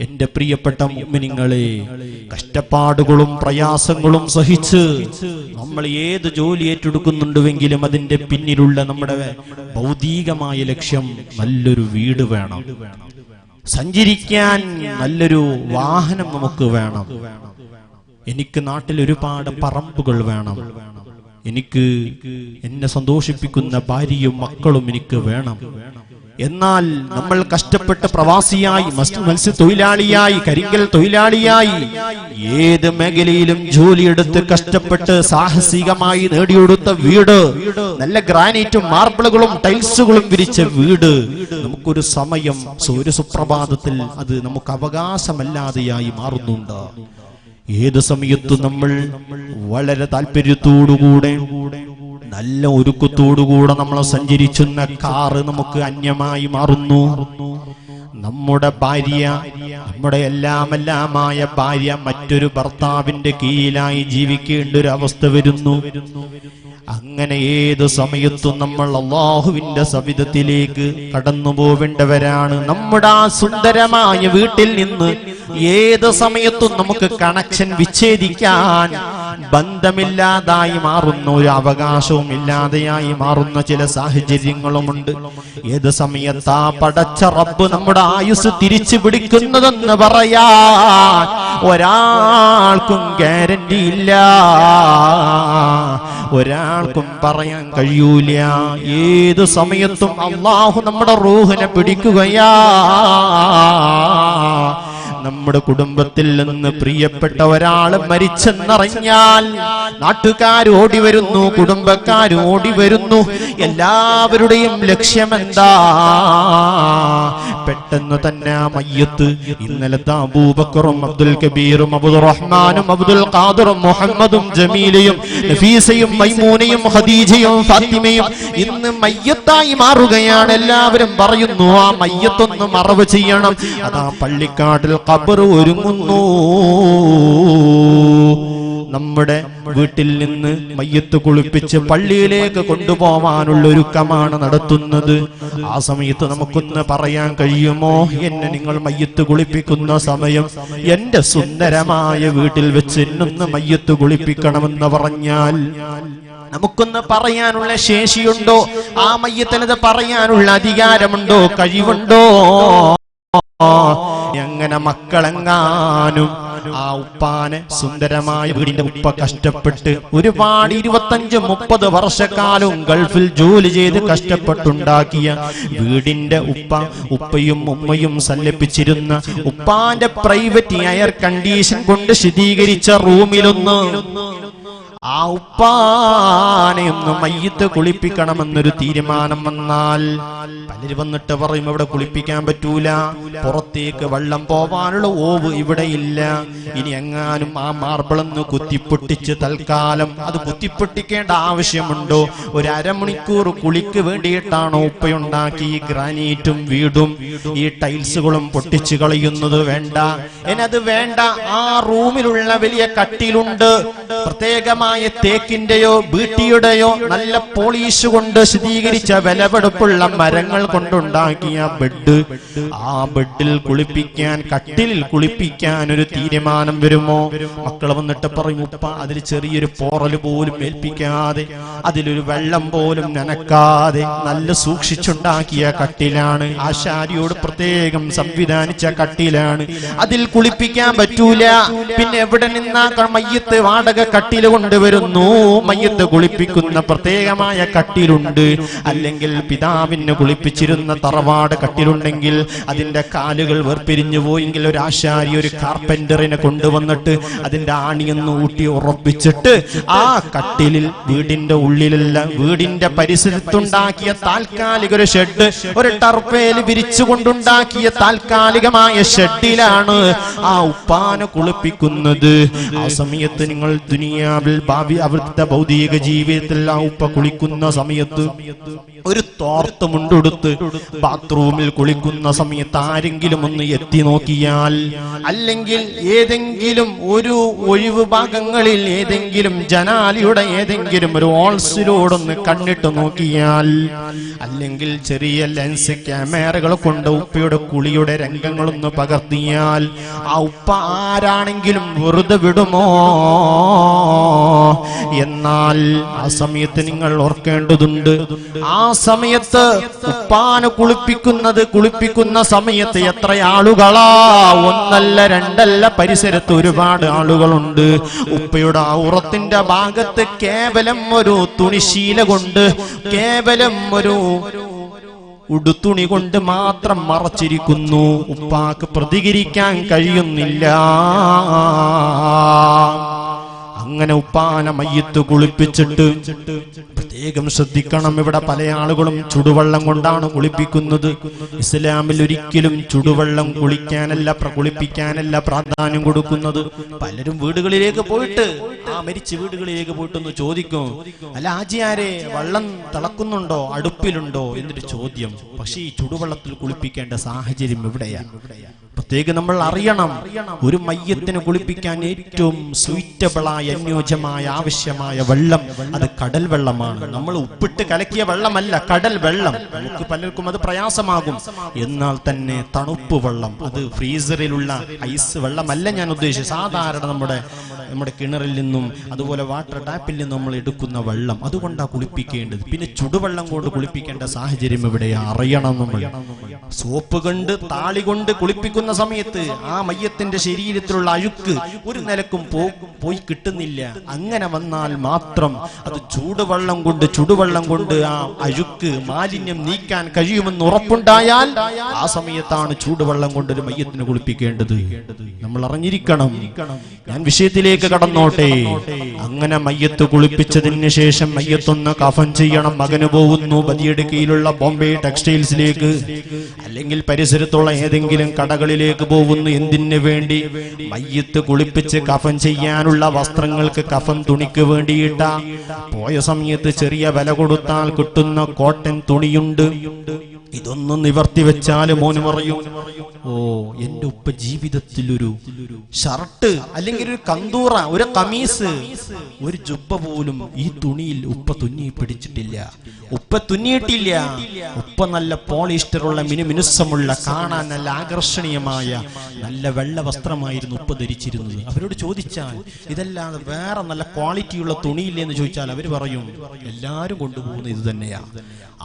എന്റെ പ്രിയപ്പെട്ട മുഅ്മിനീങ്ങളെ, കഷ്ടപ്പാടുകളും പ്രയാസങ്ങളും സഹിച്ച് നമ്മൾ ഏത് ജോലി ഏറ്റെടുക്കുന്നുണ്ടെങ്കിലും അതിന്റെ പിന്നിലുള്ള നമ്മുടെ ഭൗതികമായ ലക്ഷ്യം നല്ലൊരു വീട് വേണം, സഞ്ചരിക്കാൻ നല്ലൊരു വാഹനം നമുക്ക് വേണം, എനിക്ക് നാട്ടിൽ ഒരുപാട് പറമ്പുകൾ വേണം, എനിക്ക് എന്നെ സന്തോഷിപ്പിക്കുന്ന ഭാര്യയും മക്കളും എനിക്ക് വേണം. എന്നാൽ നമ്മൾ കഷ്ടപ്പെട്ട് പ്രവാസിയായി, മത്സ്യത്തൊഴിലാളിയായി, കരിങ്കൽ തൊഴിലാളിയായി, ഏത് മേഖലയിലും ജോലിയെടുത്ത് കഷ്ടപ്പെട്ട് സാഹസികമായി നേടിയെടുത്ത വീട്, നല്ല ഗ്രാനൈറ്റും മാർബിളുകളും ടൈൽസുകളും വിരിച്ച വീട്, നമുക്കൊരു സമയം ഒരു സുപ്രഭാതത്തിൽ അത് നമുക്ക് അവകാശമല്ലാതെയായി മാറുന്നുണ്ട്. ഏത് സമയത്തും നമ്മൾ വളരെ താല്പര്യത്തോടുകൂടെ നല്ല ഒരുക്കത്തോടുകൂടെ നമ്മൾ സഞ്ചരിച്ചുന്ന കാറ് നമുക്ക് അന്യമായി മാറുന്നു. നമ്മുടെ ഭാര്യ, നമ്മുടെ എല്ലാമായ ഭാര്യ മറ്റൊരു ഭർത്താവിന്റെ കീഴിലായി ജീവിക്കേണ്ട ഒരു അവസ്ഥ വരുന്നു. അങ്ങനെ ഏത് സമയത്തും നമ്മൾ അല്ലാഹുവിന്റെ സവിധത്തിലേക്ക് കടന്നു പോവേണ്ടവരാണ്. നമ്മുടെ ആ സുന്ദരമായ വീട്ടിൽ നിന്ന് ഏത് സമയത്തും നമുക്ക് കണക്ഷൻ വിച്ഛേദിക്കാൻ, ബന്ധമില്ലാതായി മാറുന്ന, ഒരു അവകാശവും ഇല്ലാതെയായി മാറുന്ന ചില സാഹചര്യങ്ങളുമുണ്ട്. ഏത് സമയത്താ പടച്ച റബ്ബ് നമ്മുടെ ആയുസ് തിരിച്ചു പിടിക്കുന്നതെന്ന് പറയാൻ ഒരാൾക്കും ഗ്യാരണ്ടി ഇല്ല, ഒരാൾക്കും പറയാൻ കഴിയൂല. ഏത് സമയത്തും അല്ലാഹു നമ്മുടെ റൂഹിനെ പിടിക്കുകയാ. നമ്മുടെ കുടുംബത്തിൽ നിന്ന് പ്രിയപ്പെട്ട ഒരാൾ മരിച്ചെന്നറിഞ്ഞാൽ നാട്ടുകാർ ഓടി വരുന്നു, കുടുംബക്കാർ ഓടി വരുന്നു. എല്ലാവരുടെയും ലക്ഷ്യമെന്താ? പെട്ടെന്ന് തന്നെ ആ മയ്യത്ത്, ഇന്നലത്തെ അബൂബക്കറും അബ്ദുൽ കബീറും അബ്ദുർ റഹ്മാനും അബ്ദുൽ ഖാദിറും മുഹമ്മദും ജമീലയും നഫീസയും മൈമൂനയും ഖദീജയും ഫാത്തിമയും ഇന്ന് മയ്യത്തായി മാറുകയാണ്. എല്ലാവരും പറയുന്നു ആ മയ്യത്തൊന്ന് മറവ് ചെയ്യണം. അതാ പള്ളിക്കാട്ടിൽ ഖബർ ഒരുങ്ങുന്നു. നമ്മുടെ വീട്ടിൽ നിന്ന് മയ്യത്ത് കുളിപ്പിച്ച് പള്ളിയിലേക്ക് കൊണ്ടുപോവാനുള്ള ഒരുക്കമാണ് നടത്തുന്നത്. ആ സമയത്ത് നമുക്കൊന്ന് പറയാൻ കഴിയുമോ, എന്നെ നിങ്ങൾ മയ്യത്ത് കുളിപ്പിക്കുന്ന സമയം എന്റെ സുന്ദരമായ വീട്ടിൽ വെച്ച് എന്നൊന്ന് മയ്യത്ത് കുളിപ്പിക്കണമെന്ന് പറഞ്ഞാൽ നമുക്കൊന്ന് പറയാനുള്ള ശേഷിയുണ്ടോ? ആ മയ്യത്തിനത് പറയാനുള്ള അധികാരമുണ്ടോ? കഴിവുണ്ടോ? എങ്ങനെ മക്കളെങ്ങാനും ആ ഉപ്പാനെ, സുന്ദരമായ വീടിന്റെ ഉപ്പ കഷ്ടപ്പെട്ട് ഒരുപാട് 25-30 വർഷക്കാലം ഗൾഫിൽ ജോലി ചെയ്ത് കഷ്ടപ്പെട്ടുണ്ടാക്കിയ വീടിന്റെ ഉപ്പയും ഉമ്മയും സല്ലപിച്ചിരുന്ന ഉപ്പാന്റെ പ്രൈവറ്റ് എയർ കണ്ടീഷൻ കൊണ്ട് ശീതീകരിച്ച റൂമിലൊന്ന് ആ ഉപ്പാനെ ഒന്ന് മയ്യത്ത് കുളിപ്പിക്കണമെന്നൊരു തീരുമാനം വന്നാൽ പലര് വന്നിട്ട് പറയും ഇവിടെ കുളിപ്പിക്കാൻ പറ്റൂല, പുറത്തേക്ക് വെള്ളം പോവാനുള്ള ഓവ് ഇവിടെ ഇല്ല. ഇനി എങ്ങാനും ആ മാർബിളൊന്ന് കുത്തിപ്പൊട്ടിച്ച് തൽക്കാലം അത് കുത്തിപ്പൊട്ടിക്കേണ്ട ആവശ്യമുണ്ടോ? ഒരു അരമണിക്കൂർ കുളിക്ക് വേണ്ടിയിട്ടാണോ ഉപ്പയുണ്ടാക്കി ഈ ഗ്രാനൈറ്റും വീടും ഈ ടൈൽസുകളും പൊട്ടിച്ചു കളയുന്നത്? വേണ്ട, എന്നത് വേണ്ട. ആ റൂമിലുള്ള വലിയ കട്ടിലുണ്ട്, പ്രത്യേകമായ തേക്കിന്റെയോ ബീട്ടിയുടെയോ നല്ല പോളീഷ് കൊണ്ട് ശുദ്ധീകരിച്ച വിലപിടിപ്പുള്ള മരങ്ങൾ കൊണ്ടുണ്ടാക്കിയ ബെഡ്. ആ ബെഡിൽ കുളിപ്പിക്കാൻ, കട്ടിലിൽ കുളിപ്പിക്കാൻ ഒരു തീരുമാനം വരുമോ? മക്കൾ വന്നിട്ട് പറയും ഉപ്പ അതിൽ ചെറിയൊരു പോറൽ പോലും ഏൽപ്പിക്കാതെ, അതിലൊരു വെള്ളം പോലും നനക്കാതെ നല്ല സൂക്ഷിച്ചുണ്ടാക്കിയ കട്ടിലാണ്, ആശാരിയോട് പ്രത്യേകം സംവിധാനിച്ച കട്ടിലാണ്, അതിൽ കുളിപ്പിക്കാൻ പറ്റൂല. പിന്നെ എവിടെ നിന്നാ മയ്യത്ത് വാടക കട്ടില് കൊണ്ടുവരുന്നു? മയ്യത്ത് കുളിപ്പിക്കുന്ന പ്രത്യേകമായ കട്ടിലുണ്ട്. അല്ലെങ്കിൽ പിതാവിന് കുളിപ്പിച്ചിരുന്ന തറവാട് കട്ടിലുണ്ടെങ്കിൽ അതിന്റെ കാലുകൾ വേർപിരിഞ്ഞു പോയെങ്കിൽ ഒരു ആശാരി, ഒരു കാർപ്പന്ററിനെ കൊണ്ടുവന്നിട്ട് അതിന്റെ ആണിയൊന്ന് ഊട്ടി ഉറപ്പിച്ചിട്ട് ആ കട്ടിലിൽ വീടിന്റെ ഉള്ളിലല്ല, വീടിന്റെ പരിസരത്തുണ്ടാക്കിയ താൽക്കാലിക ഒരു ഷെഡ്, ഒരു ടർപ്പേല് വിരിച്ചുകൊണ്ടുണ്ടാക്കിയ താൽക്കാലികമായ ഷെഡിലാണ് ആ ഉപ്പാനെ കുളിപ്പിക്കുന്നത്. ആ സമയത്ത് നിങ്ങൾ ദുനിയാവിൽ ഭാവി അവിടുത്തെ ഭൗതിക ജീവിതത്തിൽ ആ ഉപ്പ കുളിക്കുന്ന സമയത്ത് ഒരു തോർത്ത് മുണ്ടെടുത്ത് ബാത്റൂമിൽ കുളിക്കുന്ന സമയത്ത് ആരെങ്കിലും ഒന്ന് എത്തി നോക്കിയാൽ, അല്ലെങ്കിൽ ഏതെങ്കിലും ഒരു ഒഴിവ് ഭാഗങ്ങളിൽ ഏതെങ്കിലും ജനാലിയുടെ ഏതെങ്കിലും ഒരു ഹോൾസിലൂടൊന്ന് കണ്ണിട്ട് നോക്കിയാൽ, അല്ലെങ്കിൽ ചെറിയ ലെൻസ് ക്യാമറകൾ കൊണ്ട് ഉപ്പയുടെ കുളിയുടെ രംഗങ്ങളൊന്ന് പകർത്തിയാൽ ആ ഉപ്പ ആരാണെങ്കിലും വെറുതെ വിടുമോ? എന്നാൽ ആ സമയത്ത് നിങ്ങൾ ഓർക്കേണ്ടതുണ്ട്, ആ സമയത്ത് ഉപ്പാനെ കുളിപ്പിക്കുന്ന സമയത്ത് എത്ര ആളുകളാ? ഒന്നല്ല രണ്ടല്ല, പരിസരത്ത് ഒരുപാട് ആളുകളുണ്ട്. ഉപ്പയുടെ ഔറത്തിന്റെ ഭാഗത്ത് കേവലം ഒരു തുണിശീല കൊണ്ട്, കേവലം ഒരു ഉടുത്തുണി കൊണ്ട് മാത്രം മറച്ചിരിക്കുന്നു. ഉപ്പാക്ക് പ്രതികരിക്കാൻ കഴിയുന്നില്ല. അങ്ങനെ ഉപ്പാന മയ്യത്ത് കുളിപ്പിച്ചിട്ട് പ്രത്യേകം ശ്രദ്ധിക്കണം. ഇവിടെ പല ആളുകളും ചുടുവെള്ളം കൊണ്ടാണ് കുളിപ്പിക്കുന്നത്. ഇസ്ലാമിൽ ഒരിക്കലും ചുടുവെള്ളം കുളിപ്പിക്കാനല്ല പ്രാധാന്യം കൊടുക്കുന്നത്. പലരും വീടുകളിലേക്ക് പോയിട്ട്, ആ മരിച്ച വീടുകളിലേക്ക് പോയിട്ടൊന്ന് ചോദിക്കും, അല്ല ആജിയാരെ വെള്ളം തിളക്കുന്നുണ്ടോ, അടുപ്പിലുണ്ടോ എന്നൊരു ചോദ്യം. പക്ഷേ ഈ ചുടുവെള്ളത്തിൽ കുളിപ്പിക്കേണ്ട സാഹചര്യം എവിടെയാണ്? പ്രത്യേകം നമ്മൾ അറിയണം, ഒരു മയ്യത്തിന് കുളിപ്പിക്കാൻ ഏറ്റവും സൂറ്റബിളായ, അനുയോജ്യമായ, ആവശ്യമായ വെള്ളം അത് കടൽ വെള്ളമാണ്. നമ്മൾ ഉപ്പിട്ട് കലക്കിയ വെള്ളമല്ല, കടൽ വെള്ളം. നമുക്ക് പലർക്കും അത് പ്രയാസമാകും. എന്നാൽ തന്നെ തണുപ്പ് വെള്ളം, അത് ഫ്രീസറിലുള്ള ഐസ് വെള്ളമല്ല ഞാൻ ഉദ്ദേശിച്ചത്. സാധാരണ നമ്മുടെ കിണറിൽ നിന്നും അതുപോലെ വാട്ടർ ടാപ്പിൽ നിന്നും നമ്മൾ എടുക്കുന്ന വെള്ളം, അതുകൊണ്ടാണ് കുളിപ്പിക്കേണ്ടത്. പിന്നെ ചുടുവെള്ളം കൊണ്ട് കുളിപ്പിക്കേണ്ട സാഹചര്യം എവിടെയാ അറിയണം. നമ്മൾ സോപ്പ് കൊണ്ട്, താളി കൊണ്ട് കുളിപ്പിക്കുന്ന സമയത്ത് ആ മയ്യത്തിന്റെ ശരീരത്തിലുള്ള അഴുക്ക് ഒരു നിലക്കും പോയി കിട്ടുന്നില്ല. അങ്ങനെ വന്നാൽ മാത്രം അത് ചുടുവെള്ളം കൊണ്ട് ആ അഴുക്ക്, മാലിന്യം നീക്കാൻ കഴിയുമെന്ന് ഉറപ്പുണ്ടായാൽ ആ സമയത്താണ് ചൂടുവെള്ളം കൊണ്ട് ഒരു മയ്യത്തിന് കുളിപ്പിക്കേണ്ടത്. നമ്മൾ അറിഞ്ഞിരിക്കണം. ഞാൻ വിഷയത്തിലേക്ക് കടന്നോട്ടെ. അങ്ങനെ മയ്യത്ത് കുളിപ്പിച്ചതിന് ശേഷം മയ്യത്തൊന്ന് കഫൻ ചെയ്യണം. മകന് പോകുന്നു ബദിയടുക്കയിലുള്ള ബോംബെ ടെക്സ്റ്റൈൽസിലേക്ക്, അല്ലെങ്കിൽ പരിസരത്തുള്ള ഏതെങ്കിലും കടകളിലേക്ക് പോകുന്നു. എന്തിനു വേണ്ടി? മയ്യത്ത് കുളിപ്പിച്ച് കഫൻ ചെയ്യാനുള്ള വസ്ത്രങ്ങൾക്ക്, കഫൻ തുണിക്ക് വേണ്ടിയിട്ട. പോയ സമയത്ത് ചെറിയ വില കൊടുത്താൽ കിട്ടുന്ന കോട്ടൺ തുണിയുണ്ട്. ഇതൊന്നും നിവർത്തി വെച്ചാൽ മോന് പറയും, ഓ എന്റെ ഉപ്പ ജീവിതത്തിൽ ഒരു ഷർട്ട്, അല്ലെങ്കിൽ ഒരു കന്തൂറ, ഒരു കമീസ്, ഒരു ജുബ്ബ പോലും ഈ തുണിയിൽ ഉപ്പ തുന്നി പിടിച്ചിട്ടില്ല, ഉപ്പ തുന്നിയിട്ടില്ല. ഉപ്പ നല്ല പോളിസ്റ്ററുള്ള, മിനുമിനുസമുള്ള, കാണാൻ നല്ല ആകർഷണീയമായ നല്ല വെള്ള വസ്ത്രമായിരുന്നു ഉപ്പ ധരിച്ചിരുന്നത്. അവരോട് ചോദിച്ചാൽ ഇതല്ലാതെ വേറെ നല്ല ക്വാളിറ്റിയുള്ള തുണിയില്ലേ എന്ന് ചോദിച്ചാൽ അവർ പറയും എല്ലാരും കൊണ്ടുപോകുന്നത് ഇത് തന്നെയാ.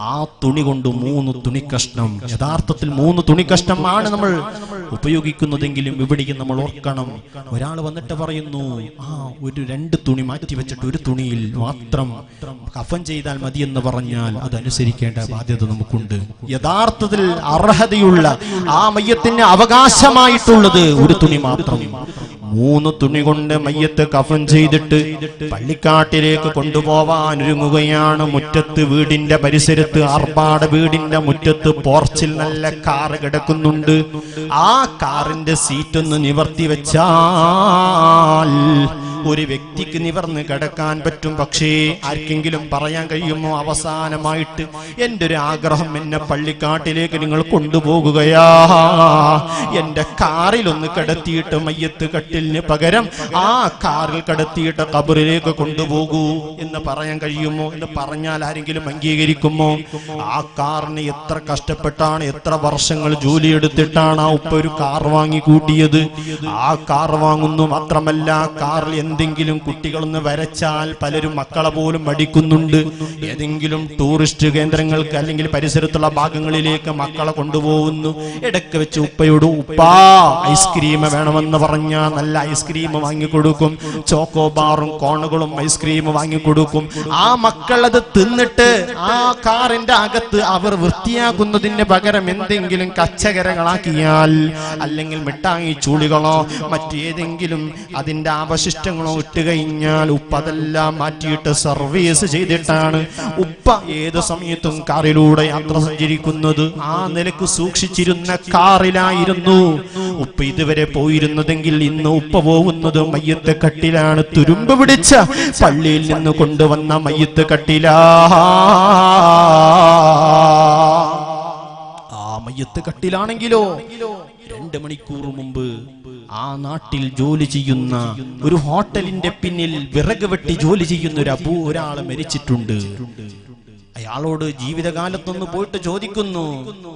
ആ തുണി കൊണ്ട് 3 തുണിക്കഷ്ണം, യഥാർത്ഥത്തിൽ 3 തുണിക്കഷ്ണമാണ് നമ്മൾ ഉപയോഗിക്കുന്നതെങ്കിലും ഇവിടേക്ക് നമ്മൾ ഓർക്കണം. ഒരാൾ വന്നിട്ട് പറയുന്നു, ഒരു 2 തുണി മാറ്റി വെച്ചിട്ട് ഒരു തുണിയിൽ മാത്രം കഫൻ ചെയ്താൽ മതി എന്ന് പറഞ്ഞാൽ അതനുസരിക്കേണ്ട ബാധ്യത നമുക്കുണ്ട്. യഥാർത്ഥത്തിൽ അർഹതയുള്ള, ആ മയ്യത്തിന് അവകാശമായിട്ടുള്ളത് ഒരു തുണി മാത്രം. 3 തുണി കൊണ്ട് മയ്യത്ത് കഫൻ ചെയ്തിട്ട് പള്ളിക്കാട്ടിലേക്ക് കൊണ്ടുപോവാൻ ഒരുങ്ങുകയാണ്. മുറ്റത്ത്, വീടിന്റെ പരിസരത്ത്, ആർപ്പാട വീടിന്റെ മുറ്റത്ത് പോർച്ചിൽ നല്ല കാറ് കിടക്കുന്നുണ്ട്. ആ കാറിന്റെ സീറ്റൊന്ന് നിവർത്തി വെച്ചാൽ ഒരു വ്യക്തിക്ക് നിവർന്ന് കിടക്കാൻ പറ്റും. പക്ഷേ ആർക്കെങ്കിലും പറയാൻ കഴിയുമോ അവസാനമായിട്ട് എന്റെ ഒരു ആഗ്രഹം, എന്നെ പള്ളിക്കാട്ടിലേക്ക് നിങ്ങൾ കൊണ്ടുപോകുകയാ, എന്റെ കാറിലൊന്ന് കിടത്തിയിട്ട് മയ്യത്ത് കട്ടിലിന് പകരം ആ കാറിൽ കിടത്തിയിട്ട് ഖബറിലേക്ക് കൊണ്ടുപോകൂ എന്ന് പറയാൻ കഴിയുമോ? എന്ന് പറഞ്ഞാൽ ആരെങ്കിലും അംഗീകരിക്കുമോ? ആ കാറിന് എത്ര കഷ്ടപ്പെട്ടാണ്, എത്ര വർഷങ്ങൾ ജോലിയെടുത്തിട്ടാണ് ആ ഉപ്പ ഒരു കാർ വാങ്ങി കൂട്ടിയത്. ആ കാർ വാങ്ങുന്നു മാത്രമല്ല, കാറിൽ എന്തെങ്കിലും കുട്ടികളൊന്ന് വരച്ചാൽ പലരും മക്കളെ പോലും മടിക്കുന്നുണ്ട്. ഏതെങ്കിലും ടൂറിസ്റ്റ് കേന്ദ്രങ്ങൾക്ക് അല്ലെങ്കിൽ പരിസരത്തുള്ള ഭാഗങ്ങളിലേക്ക് മക്കളെ കൊണ്ടുപോകുന്നു. ഇടയ്ക്ക് വെച്ച് ഉപ്പയോട് ഉപ്പാ ഐസ്ക്രീം വേണമെന്ന് പറഞ്ഞാൽ നല്ല ഐസ്ക്രീം വാങ്ങിക്കൊടുക്കും. ചോക്കോ ബാറും കോണുകളും ഐസ്ക്രീം വാങ്ങിക്കൊടുക്കും. ആ മക്കൾ അത് തിന്നിട്ട് ആ കാറിന്റെ അകത്ത് അവർ വൃത്തിയാക്കുന്നതിന് പകരം എന്തെങ്കിലും കച്ചകരകളാക്കിയാൽ, അല്ലെങ്കിൽ മിഠായി ചൂളികളോ മറ്റേതെങ്കിലും അതിന്റെ അവശിഷ്ടങ്ങളോ ഇട്ട് കഴിഞ്ഞാൽ ഉപ്പ അതെല്ലാം മാറ്റിയിട്ട് സർവീസ് ചെയ്തിട്ടാണ് ഉപ്പ ഏത് സമയത്തും കാറിലൂടെ യാത്ര സഞ്ചരിക്കുന്നത്. ആ നിലക്ക് സൂക്ഷിച്ചിരുന്ന കാറിലായിരുന്നു ഉപ്പ ഇതുവരെ പോയിരുന്നതെങ്കിൽ ഇന്ന് ഉപ്പ പോകുന്നത് മയ്യത്ത് കട്ടിലാണ്. തുരുമ്പ് പിടിച്ച പള്ളിയിൽ നിന്ന് കൊണ്ടുവന്ന മയ്യത്ത് കട്ടിലാ. ആ മയ്യത്ത് കട്ടിലാണെങ്കിലോ 2 മണിക്കൂർ മുമ്പ് ആ നാട്ടിൽ ജോലി ചെയ്യുന്ന ഒരു ഹോട്ടലിന്റെ പിന്നിൽ വിറക് വെട്ടി ജോലി ചെയ്യുന്ന ഒരാൾ മരിച്ചിട്ടുണ്ട്. അയാളോട് ജീവിതകാലത്തൊന്ന് പോയിട്ട് ചോദിക്കുന്നു,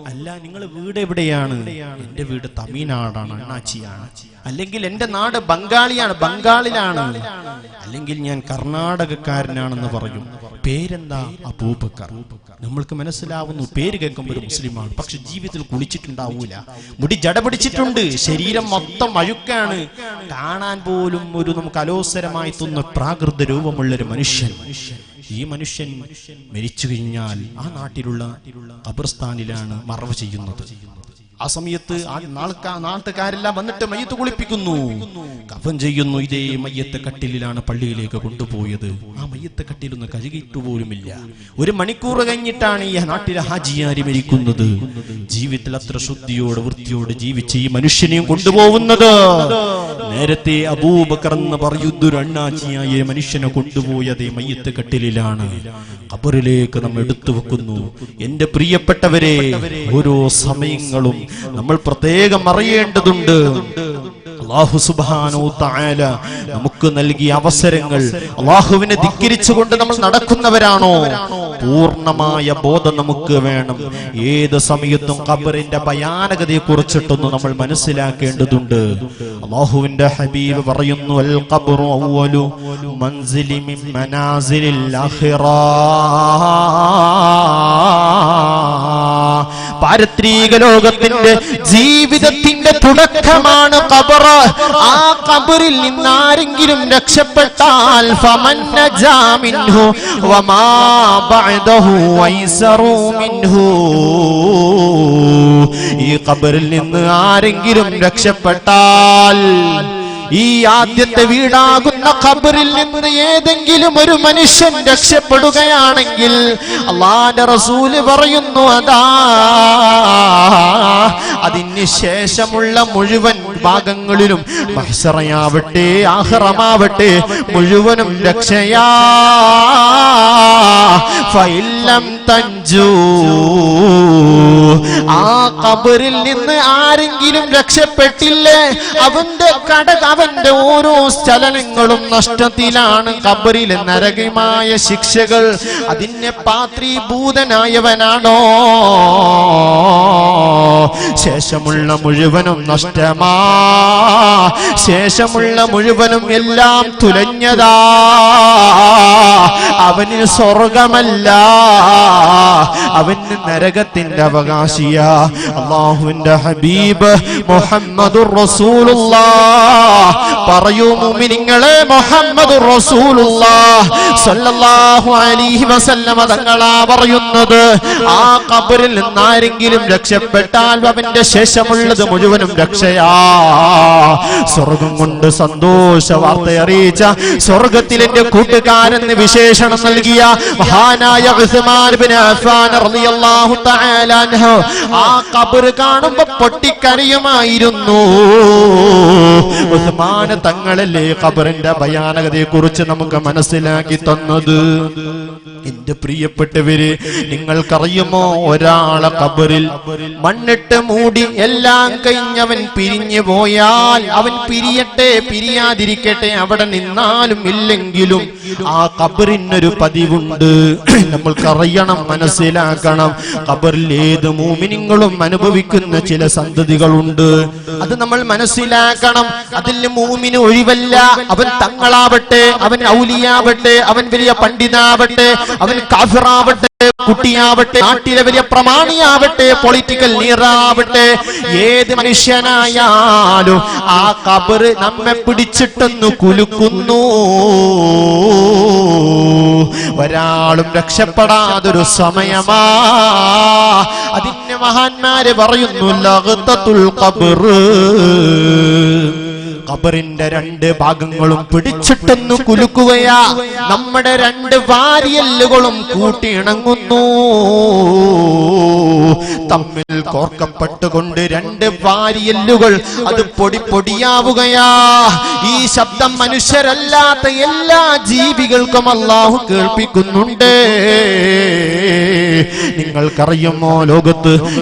അല്ല നിങ്ങൾ വീട് എവിടെയാണ്? എന്റെ വീട് തമിഴ്നാടാണ്, അണ്ണാച്ചിയാണ്. അല്ലെങ്കിൽ എന്റെ നാട് ബംഗാളിലാണ്, അല്ലെങ്കിൽ ഞാൻ കർണാടകക്കാരനാണെന്ന് പറയും. പേരെന്താ? അബൂബക്കർ. നമ്മൾക്ക് മനസ്സിലാവുന്നു പേര് കേൾക്കുമ്പോൾ ഒരു മുസ്ലിമാണ്, പക്ഷെ ജീവിതത്തിൽ കുളിച്ചിട്ടുണ്ടാവൂല, മുടി ജട പിടിച്ചിട്ടുണ്ട്, ശരീരം മൊത്തം അഴുക്കാണ്, കാണാൻ പോലും ഒരു നമുക്ക് അലോസരമായി തോന്നുന്ന പ്രാകൃത രൂപമുള്ളൊരു മനുഷ്യൻ. ഈ മനുഷ്യൻ മരിച്ചു കഴിഞ്ഞാൽ ആ നാട്ടിലുള്ള ഖബർസ്ഥാനിലാണ് മറവ് ചെയ്യുന്നത്. ആ സമയത്ത് നാട്ടുകാരെല്ലാം വന്നിട്ട് മയ്യത്ത് കുളിപ്പിക്കുന്നു, കഫൻ ചെയ്യുന്നു. ഇതേ മയ്യത്ത് കട്ടിലാണ് പള്ളിയിലേക്ക് കൊണ്ടുപോയത്. ആ മയ്യത്ത് കട്ടിലൊന്ന് കഴുകിയിട്ടു പോലുമില്ല. 1 മണിക്കൂർ കഴിഞ്ഞിട്ടാണ് ഈ നാട്ടിലെ ഹാജിയാരി മരിക്കുന്നത്. ജീവിതത്തിൽ അത്ര ശുദ്ധിയോട് വൃത്തിയോട് ജീവിച്ച് ഈ മനുഷ്യനെയും കൊണ്ടുപോകുന്നത്. നേരത്തെ അബൂബക്കർ എന്ന് പറയുന്നൊരു അണ്ണാച്ചിയായ മനുഷ്യനെ കൊണ്ടുപോയതേ മയ്യത്ത് കട്ടിലാണ്. ഖബറിലേക്ക് നമ്മൾ എടുത്തു വെക്കുന്നു. എന്റെ പ്രിയപ്പെട്ടവരെ, ഓരോ സമയങ്ങളും നമ്മൾ പ്രത്യേകം അറിയേണ്ടതുണ്ട്. അല്ലാഹു സുബ്ഹാനഹു വ തആല നമുക്ക് നൽകിയ അവസരങ്ങൾ അല്ലാഹുവിനെ ധിക്കരിച്ചുകൊണ്ട് നമ്മൾ നടക്കുന്നവരാണോ? പൂർണ്ണമായ ബോധം നമുക്ക് വേണം. ഏത് സമയത്തും ഖബറിന്റെ ഭയാനകതയെ കുറിച്ചിട്ടൊന്ന് നമ്മൾ മനസ്സിലാക്കേണ്ടതുണ്ട്. അല്ലാഹുവിന്റെ ഹബീബ് പറയുന്നു, അൽ ഖബ്റു അവ്വലു മൻസിലി മിൻ മനാസിലിൽ ആഖിറ. പാരത്രിക ലോകത്തിന്റെ ജീവിതത്തിന്റെ തുടക്കമാണ് ഖബർ. ആ ഖബറിൽ നിന്ന് ആരെങ്കിലും രക്ഷപ്പെട്ടാൽ ഫമൻ നജാ മിൻഹു വമാ ബഅദഹു ഐസറു മിൻഹു. ഈ ഖബറിൽ നിന്ന് ആരെങ്കിലും രക്ഷപ്പെട്ടാൽ, ഈ ആദ്യത്തെ വീടാകുന്ന ഖബറിൽ നിന്ന് ഏതെങ്കിലും ഒരു മനുഷ്യൻ രക്ഷപ്പെടുകയാണെങ്കിൽ അല്ലാഹുവിന്റെ റസൂല് പറയുന്നു, അതാ അതിന് ശേഷമുള്ള മുഴുവൻ ഭാഗങ്ങളിലും മഹ്ശറയാവട്ടെ ആഖിറമാവട്ടെ മുഴുവനും രക്ഷയാ. ഫഇല്ലം തൻജൂ, ആ ഖബറിൽ നിന്ന് ആരെങ്കിലും രക്ഷപ്പെട്ടില്ലേ അവന്റെ ഓരോ ചലനങ്ങളും നഷ്ടത്തിലാണ്. ഖബറിലെ നരകമായ ശിക്ഷകൾ അതിനെ പാത്രീഭൂതനായവനാണോ? ശേഷമുള്ള മുഴുവനും നഷ്ടമാ, ശേഷമുള്ള മുഴുവനും എല്ലാം തുലഞ്ഞതാ. അവന് സ്വർഗമല്ല, അവന് നരകത്തിന്റെ അവകാശിയാ. അല്ലാഹുവിന്റെ ഹബീബ് മുഹമ്മദുർ റസൂലുള്ളാഹ് പറയൂ മുഅ്മിനീങ്ങളെ, മുഹമ്മദുർ റസൂലുള്ളാഹ് സ്വല്ലല്ലാഹു അലൈഹി വസല്ലം തങ്ങളാ പറയുന്നത്, ആ ഖബറിൽ നിന്ന് ആരെങ്കിലും രക്ഷപ്പെട്ടാൽ കേട്ടാൽ അവന്റെ ശേഷമുള്ളത് മുഴുവനും രക്ഷയാ. സ്വർഗം കൊണ്ട് സന്തോഷ വാർത്ത അറിയിച്ച, സ്വർഗത്തിൽ എന്റെ കൂട്ടുകാരെന്ന് വിശേഷണം നൽകിയ മഹാനായ ഉസ്മാൻ ഇബ്നു അഫ്ഫാൻ റളിയല്ലാഹു തആല അൻഹു ആ ഖബർ കാണുമ്പോ പൊട്ടിക്കരയുമായിരുന്നു. ഉസ്മാൻ തങ്ങളല്ലേ ഖബറിന്റെ ഭയാനകതയെ കുറിച്ച് നമുക്ക് മനസ്സിലാക്കി തന്നത്. എന്റെ പ്രിയപ്പെട്ടവര്, നിങ്ങൾക്കറിയുമോ, ഒരാളെ ഖബറിൽ മണ്ണിട്ട് മൂടി എല്ലാം കഴിഞ്ഞവൻ പിരിഞ്ഞു പോയാൽ, അവൻ പിരിയട്ടെ പിരിയാതിരിക്കട്ടെ, അവിടെ നിന്നാലും ഇല്ലെങ്കിലും ആ ഖബറിനൊരു പതിവുണ്ട്. നമ്മൾക്കറിയണം, മനസ്സിലാക്കണം. ഖബറിൽ ഏത് മുഅ്മിനീങ്ങളും അനുഭവിക്കുന്ന ചില സന്തതികളുണ്ട്. അത് നമ്മൾ മനസ്സിലാക്കണം. അതിൽ മുഅ്മിന് ഒഴിവല്ല. അവൻ തങ്ങളാവട്ടെ, അവൻ ഔലിയാവട്ടെ, അവൻ വലിയ പണ്ഡിതാവട്ടെ, അവൻ കാഫിറാവട്ടെ, കുട്ടിയാവട്ടെ, നാട്ടിലെ വലിയ പ്രമാണിയാവട്ടെ, പൊളിറ്റിക്കൽ ലീഡറാവട്ടെ, ഏത് മനുഷ്യനായാലും ആ ഖബർ നമ്മെ പിടിച്ചിട്ടൊന്ന് കുലുക്കുന്നു. ഒരാളും രക്ഷപ്പെടാതൊരു സമയമാ. അതിന് മഹാന്മാര് പറയുന്നു, ലഗ്തത്തുൽ ഖബർ. ഖബറിന്റെ രണ്ട് ഭാഗങ്ങളും പിടിച്ചിട്ടൊന്ന് കുലുക്കുകയാ. നമ്മുടെ രണ്ട് വാരിയല്ലുകളും കൂട്ടിയിണങ്ങുന്നു. തമ്മിൽ കോർക്കപ്പെട്ടുകൊണ്ട് രണ്ട് വാരിയല്ലുകൾ അത് പൊടി പൊടിയാവുകയാ. ഈ ശബ്ദം മനുഷ്യരല്ലാത്ത എല്ലാ ജീവികൾക്കും അല്ലാഹു കേൾപ്പിക്കുന്നുണ്ട്. നിങ്ങൾക്കറിയുമോ,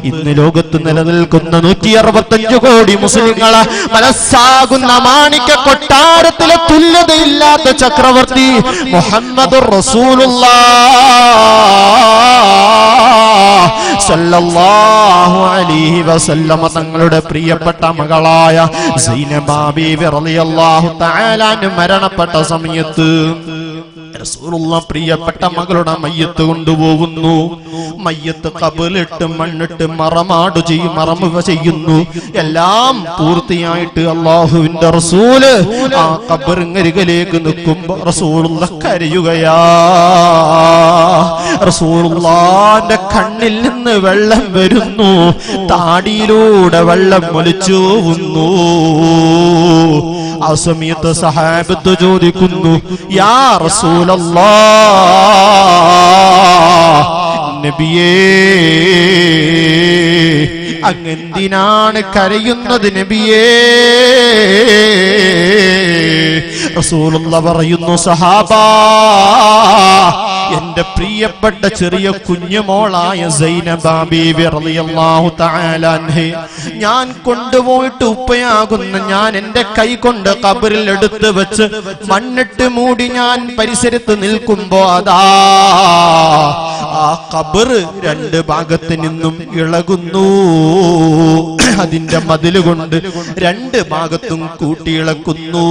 ഇന്ന് ലോകത്ത് നിലനിൽക്കുന്ന 165 കോടി മുസ്ലിങ്ങളെ മനസ്സാകുന്ന മാണിക്യ കൊട്ടാരത്തിലെ തുല്യതയില്ലാത്ത ചക്രവർത്തി മുഹമ്മദുർ റസൂലുള്ളാഹ് സല്ലല്ലാഹു അലൈഹി വസല്ലമ തങ്ങളുടെ പ്രിയപ്പെട്ട മകളായ സൈനബ ബീവി റളിയല്ലാഹു തആല മരണപ്പെട്ട സമയത്ത് റസൂലുള്ളാഹ് പ്രിയപ്പെട്ട മകളുടെ മയ്യത്ത് കൊണ്ടുപോകുന്നു. മയ്യത്ത് ഖബറിലിട്ട് മണ്ണിട്ട് മറമാട് ചെയ്യുന്നു. എല്ലാം പൂർത്തിയായിട്ട് അല്ലാഹുവിന്റെ റസൂല് ആ ഖബറിനരികിലേക്ക് നിൽക്കുമ്പോൾ റസൂലുള്ളാഹ് കരയുകയാ. റസൂലുള്ളാഹിന്റെ കണ്ണിൽ നിന്ന് വെള്ളം വരുന്നു. താടിയിലൂടെ വെള്ളം ഒലിച്ചു പോകുന്നു. ആ സമയത്ത് സഹാബത്ത് ചോദിക്കുന്നു, യാ റസൂലല്ലാഹ്, നബിയേ, അങ്ങെന്തിനാണ് കരയുന്നത് നബിയേ? റസൂലുള്ളാഹ് പറയുന്നു, സഹാബാ, എന്റെ പ്രിയപ്പെട്ട ചെറിയ കുഞ്ഞുമോളായ സൈനബ ബീവി റളിയല്ലാഹു തആല അൻഹ ഞാൻ കൊണ്ടുപോയിട്ട് ഉപ്പയാകുന്ന ഞാൻ എന്റെ കൈ കൊണ്ട് ഖബറിൽ എടുത്ത് വെച്ച് മണ്ണിട്ട് മൂടി ഞാൻ പരിസരത്ത് നിൽക്കുമ്പോ അതാ ആ ഖബർ രണ്ട് ഭാഗത്ത് നിന്നും ഇളകുന്നു. അതിന്റെ മതില് കൊണ്ട് രണ്ട് ഭാഗത്തും കൂട്ടിയിളക്കുന്നു.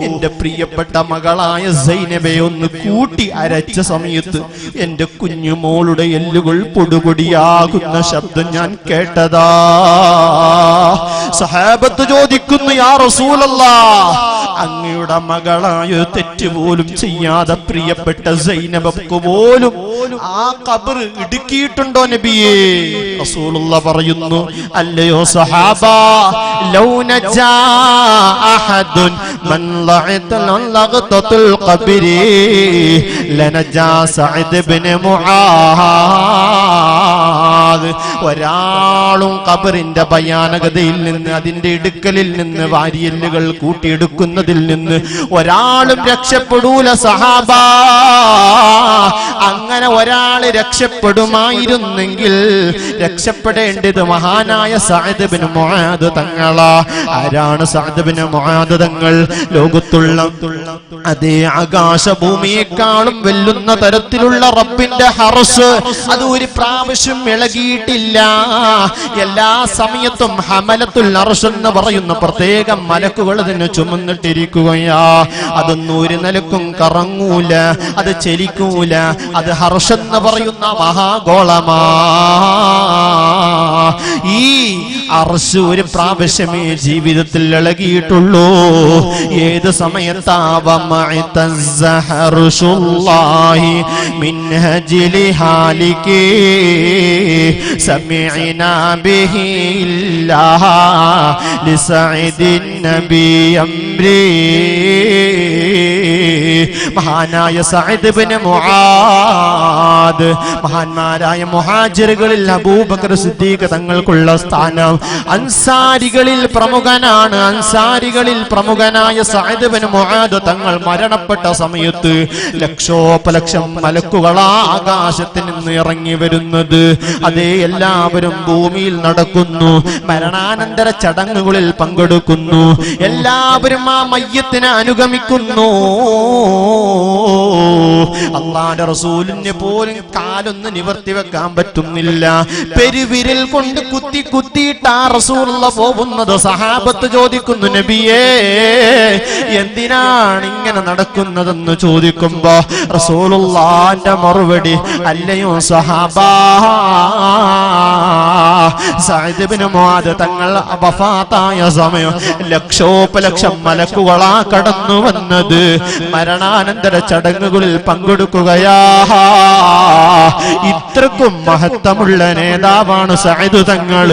എന്റെ പ്രിയപ്പെട്ട മകളായ സൈനബയെ ഒന്ന് കൂട്ടി അരച്ച സമയത്ത് എന്റെ കുഞ്ഞുമോളുടെ എല്ലുകൾ പൊടുപൊടിയാകുന്ന ശബ്ദം ഞാൻ കേട്ടതാ. സഹാബത്ത് ചോദിക്കുന്നു, യാ റസൂലല്ലാഹ്, അങ്ങയുടെ മകളായ തെറ്റുപോലും ചെയ്യാതെ പ്രിയപ്പെട്ട സൈനബക്ക് പോലും ആ ഖബർ ഇടുക്കിയിട്ടുണ്ടോ നബിയേ? റസൂലുള്ളാഹ് പറയുന്നു, അല്ലയോ സഹാബാ, ലൗ നജാ അഹദുൻ മൻ ലഗ്തത്തുൽ ഖബരി ലനജാ സഅദ് ഇബ്നു മുആദ്. ഒരാളും ഖബറിന്റെ ഭയാനകതയിൽ നിന്ന്, അതിന്റെ ഇടുക്കലിൽ നിന്ന്, വാരിയല്ലുകൾ കൂട്ടിയെടുക്കുന്നതിൽ നിന്ന് ഒരാളും രക്ഷപ്പെടൂല സഹാബാ. അങ്ങനെ ഒരാൾ രക്ഷപ്പെടുമായിരുന്നെങ്കിൽ രക്ഷപ്പെടേണ്ടത് മഹാനായ സഅദ് ഇബ്നു മുആദ് തങ്ങളാ. ആരാണ് സഅദ് ഇബ്നു മുആദ് തങ്ങൾ? ലോകത്തുള്ള അതേ ആകാശഭൂമിയെക്കാളും വെല്ലുന്ന തരത്തിലുള്ള റബ്ബിന്റെ ഹർശ് അത് ഒരു പ്രാവശ്യം ഇളകിയിട്ടില്ല. എല്ലാ സമയത്തും ഹമലത്തുൽ അർശ് എന്ന് പറയുന്ന പ്രത്യേക മലക്കുകൾ അതിനെ ചുമന്നിട്ടിരിക്കുകയാ. അതൊന്നും ഒരു നിലക്കും കറങ്ങൂല, അത് ചലിക്കൂല. അത് ഹർശ് എന്ന് പറയുന്ന മഹാഗോളമാ. ഈ അർശ് ഒരു പ്രാവശ്യമേ ജീവിതത്തിൽ ഇളകിയിട്ടുള്ളൂ. ഏത് സമയത്താവമഅതസ്സഹറുല്ലാഹി മിൻ ഹജ്ലി ഹാലികി സമിഅനാ ബിഹി ഇല്ലാഹ ലിസഇദിൻ നബി അംരി. മഹാനായ സഅദ് ഇബ്നു മുആദ്, മഹാന്മാരായ മുഹാജിറുകളിൽ അബൂബക്കർ സിദ്ദീഖ് തങ്ങൾക്കുള്ള സ്ഥാനം. അൻസാരികളിൽ പ്രമുഖനാണ്. അൻസാരികളിൽ പ്രമുഖനായ സഅദ് ഇബ്നു മുആദ് തങ്ങൾ മരണപ്പെട്ട സമയത്ത് ലക്ഷോപലക്ഷം മലക്കുകളാ ആകാശത്തിൽ നിന്ന് ഇറങ്ങി വരുന്നത്. അതേ, എല്ലാവരും ഭൂമിയിൽ നടക്കുന്നു, മരണാനന്തര ചടങ്ങുകളിൽ പങ്കെടുക്കുന്നു, എല്ലാവരും ആ മയ്യത്തിനെ അനുഗമിക്കുന്നു. അല്ലാഹുവിന്റെ റസൂലിനെ പോലും കാലൊന്ന് നിവർത്തി വെക്കാൻ പറ്റുന്നില്ല. പെരുവിരൽ കൊണ്ട് കുത്തി കുത്തിയിട്ട് ആ റസൂലുള്ള പോകുന്നത്. സഹാബത്ത് ചോദിക്കുന്നു, നബിയേ എന്തിനാണ് ഇങ്ങനെ നടക്കുന്നതെന്ന് ചോദിക്കുമ്പോ റസൂലുള്ളാഹിന്റെ മറുപടി, അല്ലയോ സഹാബാ, സഅദ് ഇബ്നു മുആദ് തങ്ങൾ വഫാത്തായ സമയം ലക്ഷോപലക്ഷം മലക്കുകളാ കടന്നു വന്നത്. മരണാനന്തര ചടങ്ങുകളിൽ പങ്കെടുക്കുകയാ. ഇത്രക്കും മഹത്വമുള്ള നേതാവാണ് സഅദ് തങ്ങൾ.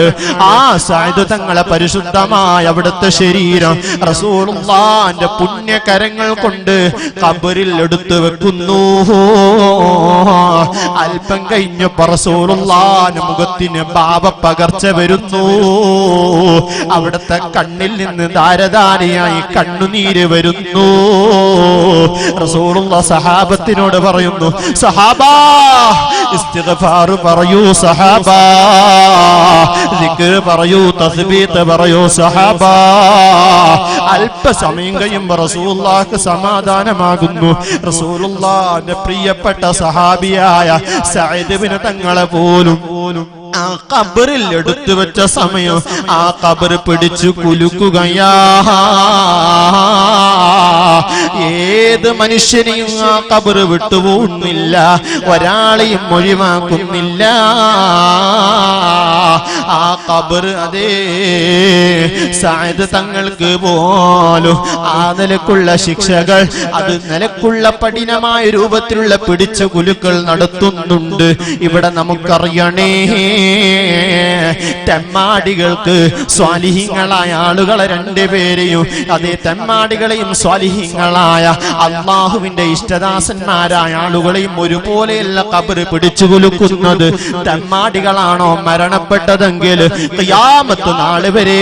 ആ സഅദ് തങ്ങളെ പരിശുദ്ധമായ അവിടുത്തെ ശരീരം റസൂലുള്ളാഹിന്റെ പുണ്യകരങ്ങൾ കൊണ്ട് ഖബറിൽ എടുത്തു വെക്കുന്നു. അല്പം കഴിഞ്ഞപ്പോൾ റസൂലുള്ളാഹിന്റെ മുഖത്തിന് പാപപ്പകർച്ച വരുന്നു. അവിടുത്തെ കണ്ണിൽ നിന്ന് ധാരധാരയായി കണ്ണുനീര് വരുന്നു. റസൂലുള്ളാഹി സഹാബത്തിനോട് പറയുന്നു, സഹാബാ ഇസ്തിഗ്ഫാർ പറയൂ, സഹാബാ ദിക്ർ പറയൂ, തസ്ബീഹ് പറയൂ, സഹാബാ. അല്പസമയം കഴിയുമ്പോൾ റസൂലുള്ളാഹിക്ക് സമാധാനമാകുന്നു. റസൂലുള്ളാഹിന്റെ പ്രിയപ്പെട്ട സഹാബിയായ സഅദ് ഇബ്നു തങ്ങളെ പോലും ആ ഖബറിൽ എടുത്തു വെച്ച സമയം ആ ഖബർ പിടിച്ചു കുലുക്കുകയാ. ഏത് മനുഷ്യനെയും ആ ഖബർ വിട്ടുപോകുന്നില്ല, ഒരാളെയും ഒഴിവാക്കുന്നില്ല. ആ ഖബർ അതേ സഅദ് തങ്ങൾക്ക് പോലും ആ നിലക്കുള്ള ശിക്ഷകൾ, അത് നിലക്കുള്ള കഠിനമായ രൂപത്തിലുള്ള പിടിച്ചു കുലുക്കൾ നടത്തുന്നുണ്ട്. ഇവിടെ നമുക്കറിയണേ, തെമ്മാടികൾക്ക് സ്വാലിഹീങ്ങളായ ആളുകളെ രണ്ടുപേരെയും, അതേ തെമ്മാടികളെയും സ്വാലിഹീങ്ങളായ അള്ളാഹുവിന്റെ ഇഷ്ടദാസന്മാരായ ആളുകളെയും ഒരുപോലെയല്ല ഖബർ പിടിച്ചു കുലുക്കുന്നത്. തെമ്മാടികളാണോ മരണപ്പെട്ടതെങ്കിൽ ഖിയാമത്ത് നാൾ വരെ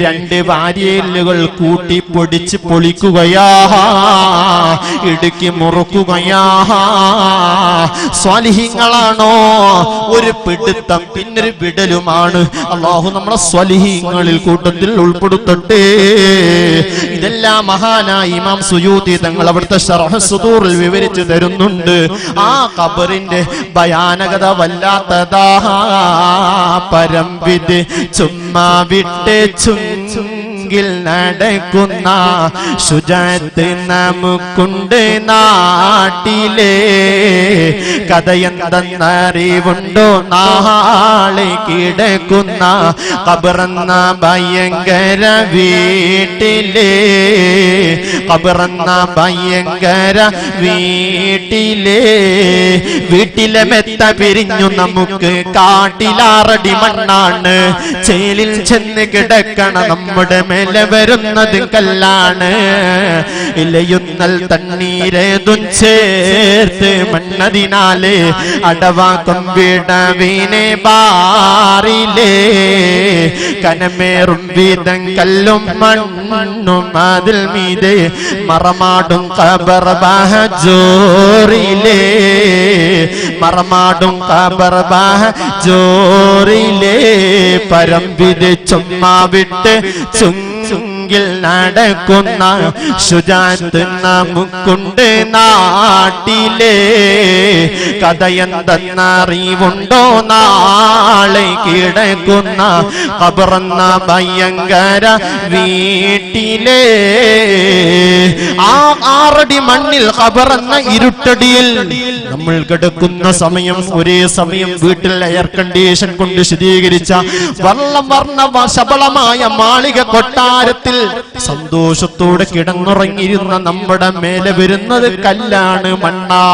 രണ്ട് വാരിയലുകൾ കൂട്ടി പൊടിച്ച് പൊളിക്കുകയാ, ഇടുക്കി മുറുക്കുകയാ. സ്വാലിഹീങ്ങളാണോ ഒരു പിടുത്തം പിന്നൊരു വിടലുമാണ്. അല്ലാഹു നമ്മളെ സ്വാലിഹീങ്ങളിൽ കൂട്ടത്തിൽ ഉൾപ്പെടുത്തട്ടെ. ഇതെല്ലാം മഹാനായ ഇമാം സുയൂത്തി തങ്ങൾ അവിടുത്തെ ശർഹ് സുദൂറിൽ വിവരിച്ചു തരുന്നുണ്ട്. ആ ഖബറിന്റെ ഭയാനകത വല്ലാത്തതാ. പരംവിധി ചുമ്മാ വിട്ട് ചുങ്കിൽ നടക്കുന്ന ശുജാഅത്ത് നമുക്കുണ്ട് നാട്ടിലെ. കഥയെന്തെന്നറിവുണ്ടോ നാളെ കിടക്കുന്ന ഖബറെന്ന ഭയങ്കര വീട്ടിലെ. ഖബറെന്ന ഭയങ്കര വീട്ടിലെ. വീട്ടിലെ മെത്ത പിരിഞ്ഞു നമുക്ക് കാട്ടിലാറടി മണ്ണാണ്. ചേലിൽ ചെന്ന് കിടക്കണ നമ്മുടെ മേലെ വരുന്നത് കല്ലാണ്. ഇലയുന്നൽ തണ്ണീരേതും ചേർത്ത് മണ്ണതിനാല് അടവാക്കും വിടവിനെ ബാറിലേ. കനമേറും വീതം കല്ലും മണ്ണും അതിൽ മീതെ മറമാടും ഖബർ ബഹജോറിലേ. മറമാടും ഖബർ ബഹജോറിലേ. പരംവിധി ചുമ്മാ വിട്ട് മുൻപിൽ നടക്കുന്ന ശുജാഅത്ത് നമുക്കുണ്ട് നാട്ടിലെ. കഥയെന്തെന്നറിവുണ്ടോ നാളെ കിടക്കുന്ന ഖബറെന്ന ഭയങ്കര വീട്ടിലെ. ആ 6 അടി മണ്ണിൽ ഖബറെന്ന ഇരുട്ടടിയിൽ നമ്മൾ കിടക്കുന്ന സമയം ഒരേ സമയം വീട്ടിൽ എയർ കണ്ടീഷൻ കൊണ്ട് ശുദ്ധീകരിച്ച വർണ്ണ ശബളമായ മാളിക കൊട്ടാരത്തിൽ സന്തോഷത്തോടെ കിടന്നുറങ്ങിയിരുന്ന നമ്മുടെ മേലെ വരുന്നത് കല്ലാണ്, മണ്ണാ.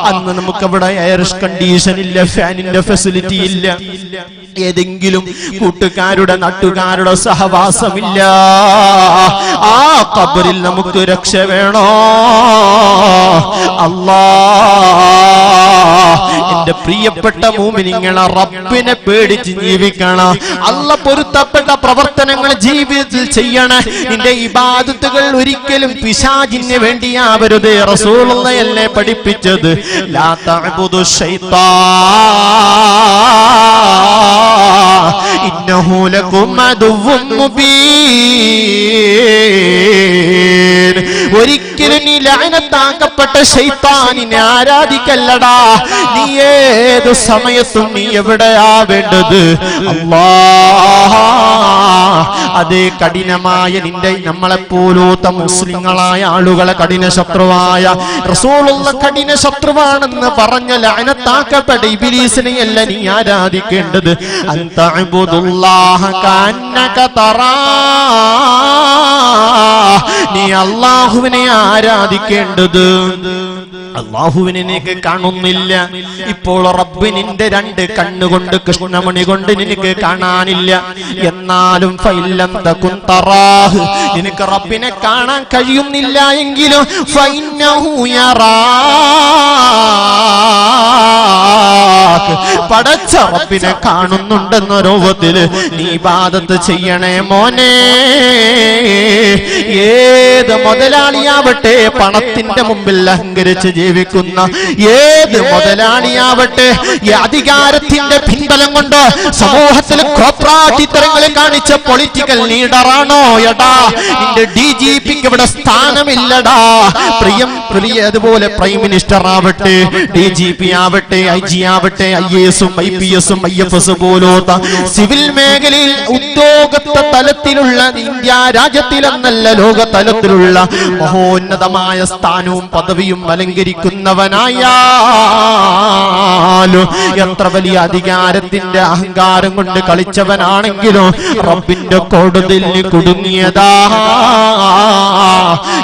അന്ന് നമുക്കവിടെ എയർ കണ്ടീഷൻ ഇല്ല, ഫാനിന്റെ ഫെസിലിറ്റി ഇല്ല, ഏതെങ്കിലും കൂട്ടുകാരുടെ നാട്ടുകാരുടെ സഹവാസമില്ല. ആ ഖബറിൽ നമുക്ക് രക്ഷ വേണോ? അല്ലാ, എന്റെ പ്രിയപ്പെട്ട മുഅ്മിനീങ്ങളെ, റബ്ബിനെ പേടിച്ച് ജീവിക്കണം. അല്ലാഹ് പൊരുത്തപ്പെട്ട പ്രവർത്തനങ്ങൾ ജീവിതത്തിൽ ചെയ്യണം. നിന്റെ ഇബാദത്തുകൾ ഒരിക്കലും പിശാചിന് വേണ്ടിയാവരുത്. റസൂലുള്ളാഹി പഠിപ്പിച്ചത് ലാ തഅബുദു ശൈത്താൻ ഇന്നഹു ലകും അദുവ്വുൻ മുബീൻ. ഒരിക്കലും നീ ലഅനത്താക്കപ്പെട്ട ശൈത്താനിനെ ആരാധിക്കല്ലടാ. നീ ഏത് സമയത്തും നീ എവിടെയാ വേണ്ടത്? അല്ലാഹ്. അതേ കഠിനമായ നിന്റെ നമ്മളെപ്പോലത്തെ മുസ്ലിങ്ങളായ ആളുകളെ കഠിന ശത്രുവായ റസൂലുള്ളാഹി കഠിന ശത്രുവാണെന്ന് പറഞ്ഞ ലഅനത്താക്കപ്പെട്ട ഇബ്ലീസിനെയല്ല നീ ആരാധിക്കേണ്ടത്. അൻതഅബുദുല്ലാഹ കഅന്നക തറാ. നീ അല്ലാഹുവിനെ ആരാധിക്കേണ്ടത്. അല്ലാഹുവിനെ നിനക്ക് കാണുന്നില്ല. ഇപ്പോൾ റബ്ബ് നിന്റെ 2 കണ്ണുകൊണ്ട് കൃഷ്ണമണി കൊണ്ട് നിനക്ക് കാണാനില്ല. എന്നാലും ഫൈലം തകുൻ തറാഹ്, നിനക്ക് റബ്ബിനെ കാണാൻ കഴിയുന്നില്ല എങ്കിലും ഫൈന്നഹു യറാക്, പടച്ച റബ്ബിനെ കാണുന്നുണ്ടെന്ന രൂപത്തിൽ നീ ഇബാദത്ത് ചെയ്യണേ മോനെ. ഏത് മുതലാളിയാവട്ടെ, പണത്തിന്റെ മുമ്പിൽ അഹങ്കരിച്ച് ജീവിക്കുന്ന ഏത് മുതലാളിയാവട്ടെ, ഈ അധികാരത്തിന്റെ പിൻബലം കൊണ്ട് സമൂഹത്തിൽ കോപ്രാട്ടിത്തരങ്ങൾ കാണിച്ച പൊളിറ്റിക്കൽ ലീഡറാണോ? എടാ, നിന്റെ DGPക്ക് ഇവിടെ സ്ഥാനമില്ലടാ. അതുപോലെ പ്രൈം മിനിസ്റ്റർ ആവട്ടെ, DGP ആവട്ടെ, IG ആവട്ടെ, IAS ഉം IPS ഉം IFS പോലോത്ത സിവിൽ മേഖലയിൽ ഉദ്യോഗസ്ഥ തലത്തിലുള്ള ഇന്ത്യ രാജ്യത്തിലെന്നല്ല ലോക തലത്തിലുള്ള മഹോന്നതമായ സ്ഥാനവും പദവിയും അലങ്കരിക്കുന്നവനായാലും എത്ര വലിയ അധികാരത്തിന്റെ അഹങ്കാരം കൊണ്ട് കളിച്ചവനാണെങ്കിലും റബ്ബിന്റെ കോടതിയിൽ കുടുങ്ങിയതാ.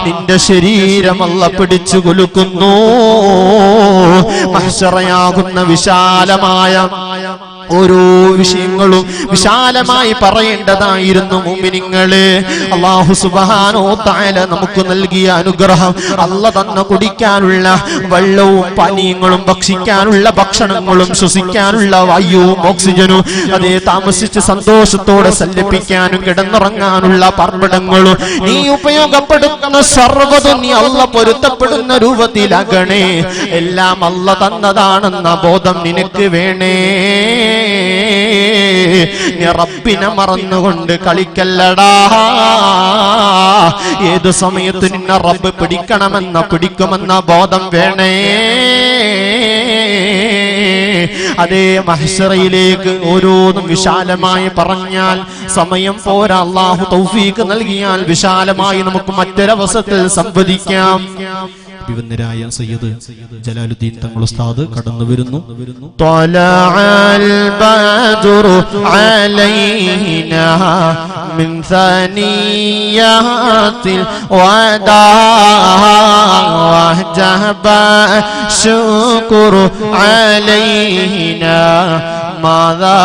നിന്റെ ശരീരം അല്ലാഹ് പിടിച്ചു കുലുക്കുന്നു. മഹ്ശറയാകുന്ന വിശാലമായ ഓരോ വിഷയങ്ങളും വിശാലമായി പറയേണ്ടതായിരുന്നു മുഅ്മിനീങ്ങളെ. അല്ലാഹു സുബ്ഹാനഹു വ തആല നമുക്ക് നൽകിയ അനുഗ്രഹം, അല്ലാഹ് തന്ന കുടിക്കാനുള്ള വെള്ളവും പാനീയങ്ങളും ഭക്ഷിക്കാനുള്ള ഭക്ഷണങ്ങളും ശ്വസിക്കാനുള്ള വായുവും ഓക്സിജനും, അതേ താമസിച്ച് സന്തോഷത്തോടെ സല്ലപിക്കാനും കിടന്നുറങ്ങാനുള്ള പാർപ്പിടങ്ങളും നീ ഉപയോഗപ്പെടുത്തുന്ന സർവ്വതും നീ അല്ലാഹ് പൊരുത്തപ്പെടുന്ന രൂപത്തിലാകണേ. എല്ലാം അല്ലാഹ് തന്നതാണെന്ന ബോധം നിനക്ക് വേണേ. നീ റബ്ബിനെ മറന്നുകൊണ്ട് കളിക്കല്ലടാ. ഏതു സമയത്ത് നിന്നെ റബ്ബ് പിടിക്കുമെന്ന ബോധം വേണേ. അതേ മഹ്ശറയിലേക്ക് ഓരോന്നും വിശാലമായി പറഞ്ഞാൽ സമയം പോരാ. അല്ലാഹു തൗഫീഖ് നൽകിയാൽ വിശാലമായി നമുക്ക് മറ്റൊരവസരത്തിൽ സംവദിക്കാം. അഭിവന്ദരായ സയ്യിദ് ജലാലുദ്ദീൻ തങ്ങൾ ഉസ്താദ് കടന്നു വരുന്നു. ത്വലഅൽ ബദ്റു അലൈനാ മിൻ സനിയാത്തിൽ വദാ വഹജബ ശുക്റു അലൈനാ മാദാ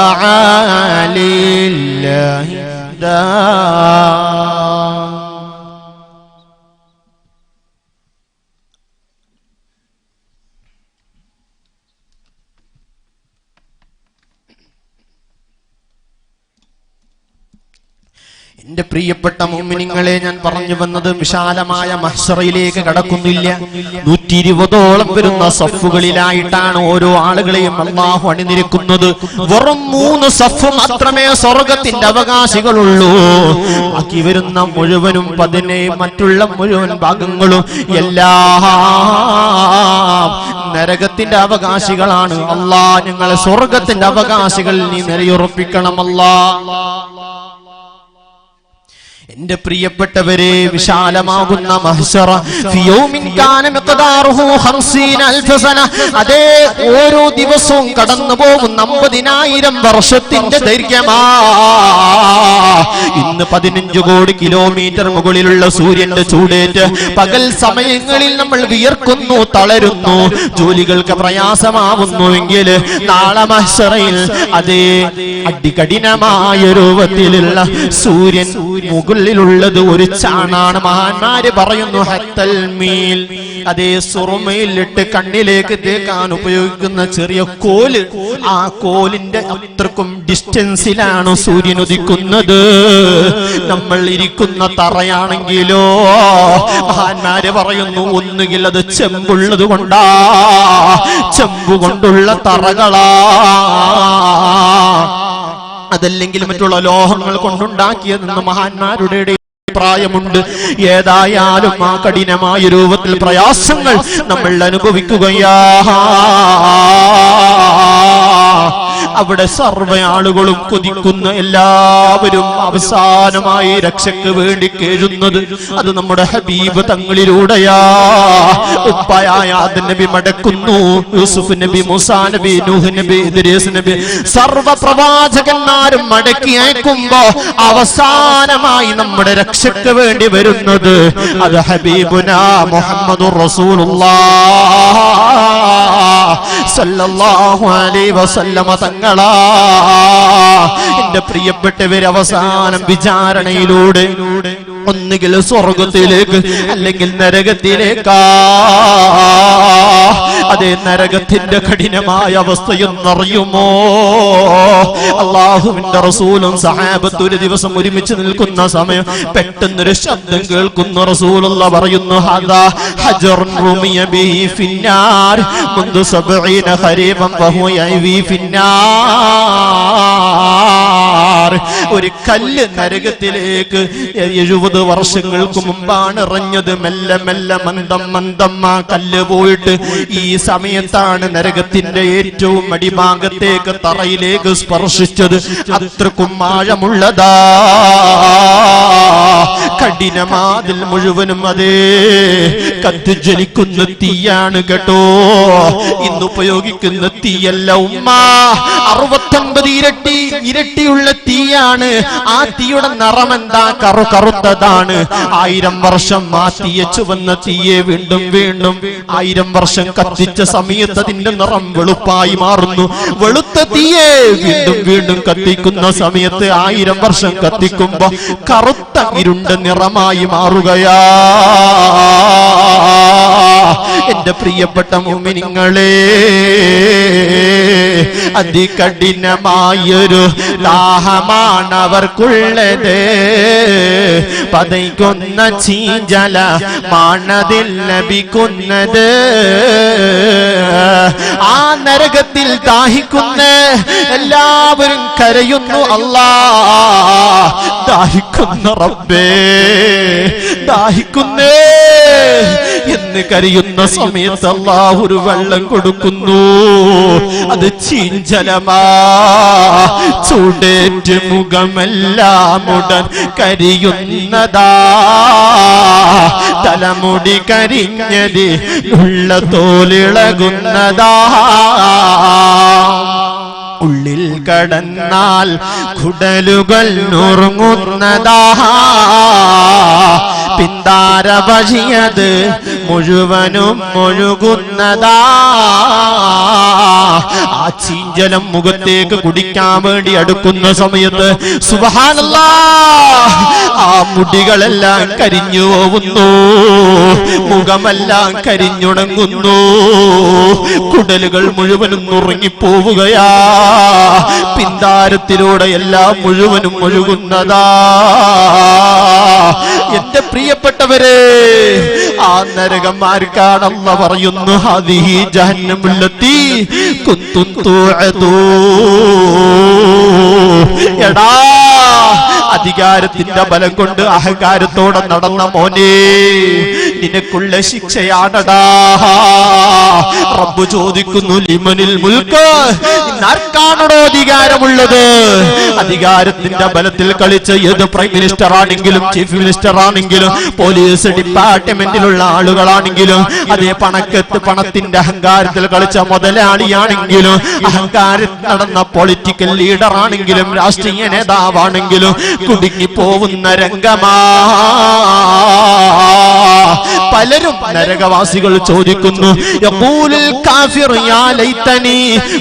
ലില്ലാഹി ദാ. എന്റെ പ്രിയപ്പെട്ട മുഅ്മിനീങ്ങളെ, ഞാൻ പറഞ്ഞു വന്നത് വിശാലമായ മഹ്ശറിലേക്ക് കടക്കുന്നില്ല. 120ഓളം വരുന്ന സഫുകളിലായിട്ടാണ് ഓരോ ആളുകളെയും അല്ലാഹു അണിനിരക്കുന്നത്. വെറും 3 സഫ് മാത്രമേ സ്വർഗത്തിന്റെ അവകാശികളുള്ളൂ. ബാക്കി വരുന്ന മുഴുവനും മറ്റുള്ള മുഴുവൻ ഭാഗങ്ങളും എല്ലാം നരകത്തിന്റെ അവകാശികളാണ്. അല്ലാഹ് ഞങ്ങളെ സ്വർഗത്തിന്റെ അവകാശികൾ നീ നിലയുറപ്പിക്കണം അല്ലാഹ്. എന്റെ പ്രിയപ്പെട്ടവരെ, വിശാലമാകുന്ന മഹ്ശറ ഫിയൗമിൻ കാന മിഖ്ദാറുഹു 50000 സന. അതേ, ഓരോ ദിവസവും കടന്നു പോകുന്ന 50000 വർഷത്തിന്റെ ദൈർഘ്യമാ. ഇന്ന് 15 കോടി കിലോമീറ്റർ മുകളിലുള്ള സൂര്യന്റെ ചൂടേറ്റ് പകൽ സമയങ്ങളിൽ നമ്മൾ വിയർക്കുന്നു, തളരുന്നു, ജോലികൾക്ക് പ്രയാസമാവുന്നുവെങ്കിൽ നാളെ മഹ്ശറയിൽ അതേ അടികഠിനമായ രൂപത്തിലുള്ള സൂര്യൻ മുകളിലുള്ളത് ഒരു ചാണാണ്. മഹാന്മാര് പറയുന്നു ഹത്തൽ മീൽ, അതേ സുറുമയിലിട്ട് കണ്ണിലേക്ക് തേക്കാൻ ഉപയോഗിക്കുന്ന ചെറിയ കോല്, ആ കോലിന്റെ അത്രക്കും ഡിസ്റ്റൻസിലാണ് സൂര്യൻ ഉദിക്കുന്നത്. നമ്മൾ ഇരിക്കുന്ന തറയാണെങ്കിലോ മഹാന്മാര് പറയുന്നു ഒന്നുകിൽ അത് ചെമ്പുള്ളത് കൊണ്ടാ, ചെമ്പു കൊണ്ടുള്ള തറകളാ, അതല്ലെങ്കിൽ മറ്റുള്ള ലോഹങ്ങൾ കൊണ്ടുണ്ടാക്കിയതെന്ന് മഹാന്മാരുടെ അഭിപ്രായമുണ്ട്. ഏതായാലും ആ കഠിനമായ രൂപത്തിൽ പ്രയാസങ്ങൾ നമ്മൾ അനുഭവിക്കുകയാ. അവിടെ സർവ്വ ആളുകളും കൊതിക്കുന്ന എല്ലാവരും അവസാനമായി രക്ഷയ്ക്ക് വേണ്ടി കേഴുന്നത് അത് നമ്മുടെ ഹബീബ് തങ്ങളിലൂടെയാ. ഉപ്പയായ ആദം നബി മടക്കുന്നു, യൂസുഫ് നബി, മൂസാ നബി, നൂഹ് നബി, ഇദ്രീസ് നബി, സർവ്വ പ്രവാചകന്മാരും മടക്കി അയക്കുമ്പോ അവസാനമായി നമ്മുടെ രക്ഷയ്ക്ക് വേണ്ടി വരുന്നത് അത് ഹബീബുനാ മുഹമ്മദുർ റസൂലുള്ളാഹ് സല്ലല്ലാഹു അലൈഹി വസല്ലമ തങ്ങളാ. എന്റെ പ്രിയപ്പെട്ടവർ, അവസാനം വിചാരണയിലൂടെ ഒന്നുകിൽ സ്വർഗത്തിലേക്ക് അല്ലെങ്കിൽ നരകത്തിലേക്കാ. അതേ, നരകത്തിന്റെ കഠിനമായ അവസ്ഥയൊന്നറിയുമോ? അള്ളാഹുവിന്റെ റസൂലും സഹാബത്ത് ഒരു ദിവസം ഒരുമിച്ച് നിൽക്കുന്ന സമയം പെട്ടെന്നൊരു ശബ്ദം കേൾക്കുന്ന റസൂലുള്ള പറയുന്നു, ഹദാ ഹജറുൻ റുമിയ ബിഹി ഫിന്നാർ മുൻദു 70 ഖരീബൻ വഹുവ യഅവി ഫിന്നാർ. ഒരു കല്ല് നരകത്തിലേക്ക് 70 വർഷങ്ങൾക്ക് മുമ്പാണ് എറിഞ്ഞത്. മെല്ലെ മെല്ലെ മന്ദം മന്ദം ആ കല്ല് പോയിട്ട് ഈ സമയത്താണ് നരകത്തിന്റെ ഏറ്റവും അടിഭാഗത്തേക്ക് തറയിലേക്ക് സ്പർശിച്ചത്. അത്രക്കും ആഴമുള്ളതാ, കഠിനമാതിൽ മുഴുവനും അതേ കത്തിജ്വലിക്കുന്ന തീയാണ് കേട്ടോ. ഇന്ന് ഉപയോഗിക്കുന്ന തീയല്ല ഉമ്മ, 69 ഇരട്ടിയുള്ള തീയാണ്. ആ തീയുടെ നിറം എന്താ? കറുത്തതാണ്. 1000 വർഷം ആ തീയ ചുവന്ന തീയെ വീണ്ടും വീണ്ടും 1000 വർഷം കത്തിച്ച സമയത്ത് അതിന്റെ നിറം വെളുപ്പായി മാറുന്നു. വെളുത്ത തീയെ വീണ്ടും വീണ്ടും കത്തിക്കുന്ന സമയത്ത് 1000 വർഷം കത്തിക്കുമ്പോ കറുത്ത ഇരുണ്ട നിറമായി മാറുകയാ. എന്റെ പ്രിയപ്പെട്ട മുഅ്മിനീങ്ങളെ, അതികഠിനമായൊരു ദാഹമാണ് അവർക്കുള്ളത്. പതയ്ക്കുന്ന ചീഞ്ചല മാണതിൽ ലഭിക്കുന്നത്. ആ നരകത്തിൽ ദാഹിക്കുന്ന എല്ലാവരും കരയുന്നു, അല്ലാ ദാഹിക്കുന്ന റബ്ബേ, ദാഹിക്കുന്നേ എന്ന് കരയുന്ന സമയത്ത് അല്ലാഹു ഒരു വെള്ളം കൊടുക്കുന്നു. അത് ചീഞ്ചലമാ. ചൂടേറ്റ് മുഖമെല്ലാം ഉടൻ കരിയുന്നതാ. തലമുടി കരിഞ്ഞത് ഉള്ള തോലിളകുന്നതാ. ഉള്ളിൽ കടന്നാൽ കുടലുകൾ നുറുങ്ങുന്നതാ. പിന്താര വഴിയത് മുഴുവനും മുഴുകുന്നതാ. ആ ചീഞ്ചലം മുഖത്തേക്ക് കുടിക്കാൻ വേണ്ടി അടുക്കുന്ന സമയത്ത് സുബ്ഹാനല്ലാഹ് ആ മുടികളെല്ലാം കരിഞ്ഞു പോകുന്നു, മുഖമെല്ലാം കരിഞ്ഞുണങ്ങുന്നു, കുടലുകൾ മുഴുവനും നുറുങ്ങിപ്പോവുകയാ, പിന്താരത്തിലൂടെ എല്ലാം മുഴുവനും ഒഴുകുന്നതാ. എന്റെ പ്രിയപ്പെട്ടവരെ, ആ നരകന്മാർക്കാണ് അല്ലാഹു പറയുന്നു ഹദിഹി ജഹന്നമുല്ലത്തി കുന്തും തുഅദൂ. എടാ, അധികാരത്തിന്റെ ബലം കൊണ്ട് അഹങ്കാരത്തോടെ നടന്ന മോനെ, നിനക്കുള്ള ശിക്ഷയാണടാ. റബ്ബ് ചോദിക്കുന്നു ലിമനിൽ മുൽക്ക്, ആർക്കാണോ അധികാരമുള്ളത്? അധികാരത്തിന്റെ ബലത്തിൽ കളിച്ച ഏത് പ്രൈം മിനിസ്റ്റർ ആണെങ്കിലും ചീഫ് മിനിസ്റ്റർ ആണെങ്കിലും പോലീസ് ഡിപ്പാർട്ട്മെന്റിലുള്ള ആളുകളാണെങ്കിലും അതേ പണത്തിന്റെ അഹങ്കാരത്തിൽ കളിച്ച മുതലാളിയാണെങ്കിലും അഹങ്കാരത്തിൽ നടന്ന പൊളിറ്റിക്കൽ ലീഡർ ആണെങ്കിലും രാഷ്ട്രീയ നേതാവാണെങ്കിലും കുടുങ്ങിപ്പോവുന്ന രംഗമാ. പലരും നരകവാസികൾ ചോദിക്കുന്നു യഖൂലുൽ കാഫിർ യാ ലൈതനി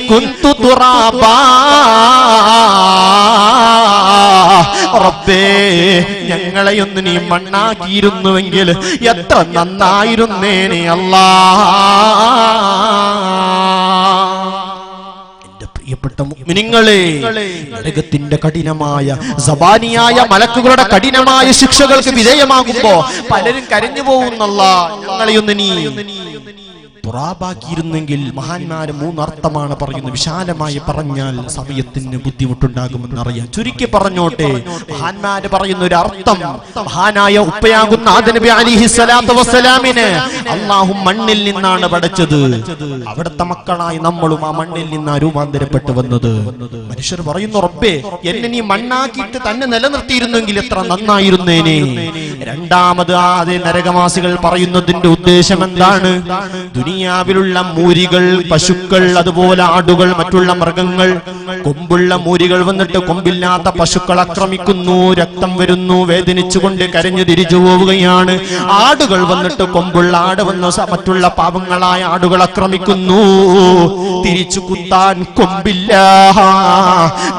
കുന്തു തുറാബാ. റബ്ബേ, ഞങ്ങളെയൊന്ന് നീ മണ്ണാക്കിയിരുന്നുവെങ്കിൽ എത്ര നന്നായിരുന്നേനെ അല്ലാഹ്. പ്രിയപ്പെട്ട മുഅ്മിനീങ്ങളെ, നരകത്തിന്റെ കഠിനമായ സബാനിയായ മലക്കുകളുടെ കഠിനമായ ശിക്ഷകൾക്ക് വിധേയമാകുമ്പോ പലരും കരഞ്ഞു പോകുന്നല്ല. ഞങ്ങളെയൊന്ന് നീ തുറാബാക്കിയിരുന്നെങ്കിൽ. മഹാന്മാര് മൂന്നർത്ഥമാണ് പറയുന്നത്. വിശാലമായി പറഞ്ഞാൽ സമയത്തിന് ബുദ്ധിമുട്ടുണ്ടാകുമെന്ന് അറിയാം. ചുരുക്കി പറഞ്ഞോട്ടെ, മഹാന്മാര് പറയുന്ന ഒരു അർത്ഥം, മഹാനായ ഉപ്പയാകുന്ന ആദം നബി അലൈഹിസ്സലാത്തു വസ്സലാമിനെ അല്ലാഹു മണ്ണിൽ നിന്നാണ് പടച്ചത്. അവിടുത്തെ മക്കളായി നമ്മളും ആ മണ്ണിൽ നിന്നാണ് രൂപാന്തരപ്പെട്ടു വന്നത്. മനുഷ്യർ പറയുന്നു റബ്ബേ, എന്നെ നീ മണ്ണാക്കിയിട്ട് തന്നെ നിലനിർത്തിയിരുന്നെങ്കിൽ എത്ര നന്നായിരുന്നേനെ. രണ്ടാമത് അതേ നരകവാസികൾ പറയുന്നതിന്റെ ഉദ്ദേശം എന്താണ്? ദുനിയാവിലുള്ള മൂരികൾ, പശുക്കൾ, അതുപോലെ ആടുകൾ, മറ്റുള്ള മൃഗങ്ങൾ, കൊമ്പുള്ള മൂരികൾ വന്നിട്ട് കൊമ്പില്ലാത്ത പശുക്കൾ ആക്രമിക്കുന്നു, രക്തം വരുന്നു, വേദനിച്ചുകൊണ്ട് കരഞ്ഞു തിരിച്ചു പോവുകയാണ്. ആടുകൾ വന്നിട്ട് കൊമ്പുള്ള ആട് വന്ന് മറ്റുള്ള പാവങ്ങളായ ആടുകൾ ആക്രമിക്കുന്നു, തിരിച്ചു കുത്താൻ കൊമ്പില്ല.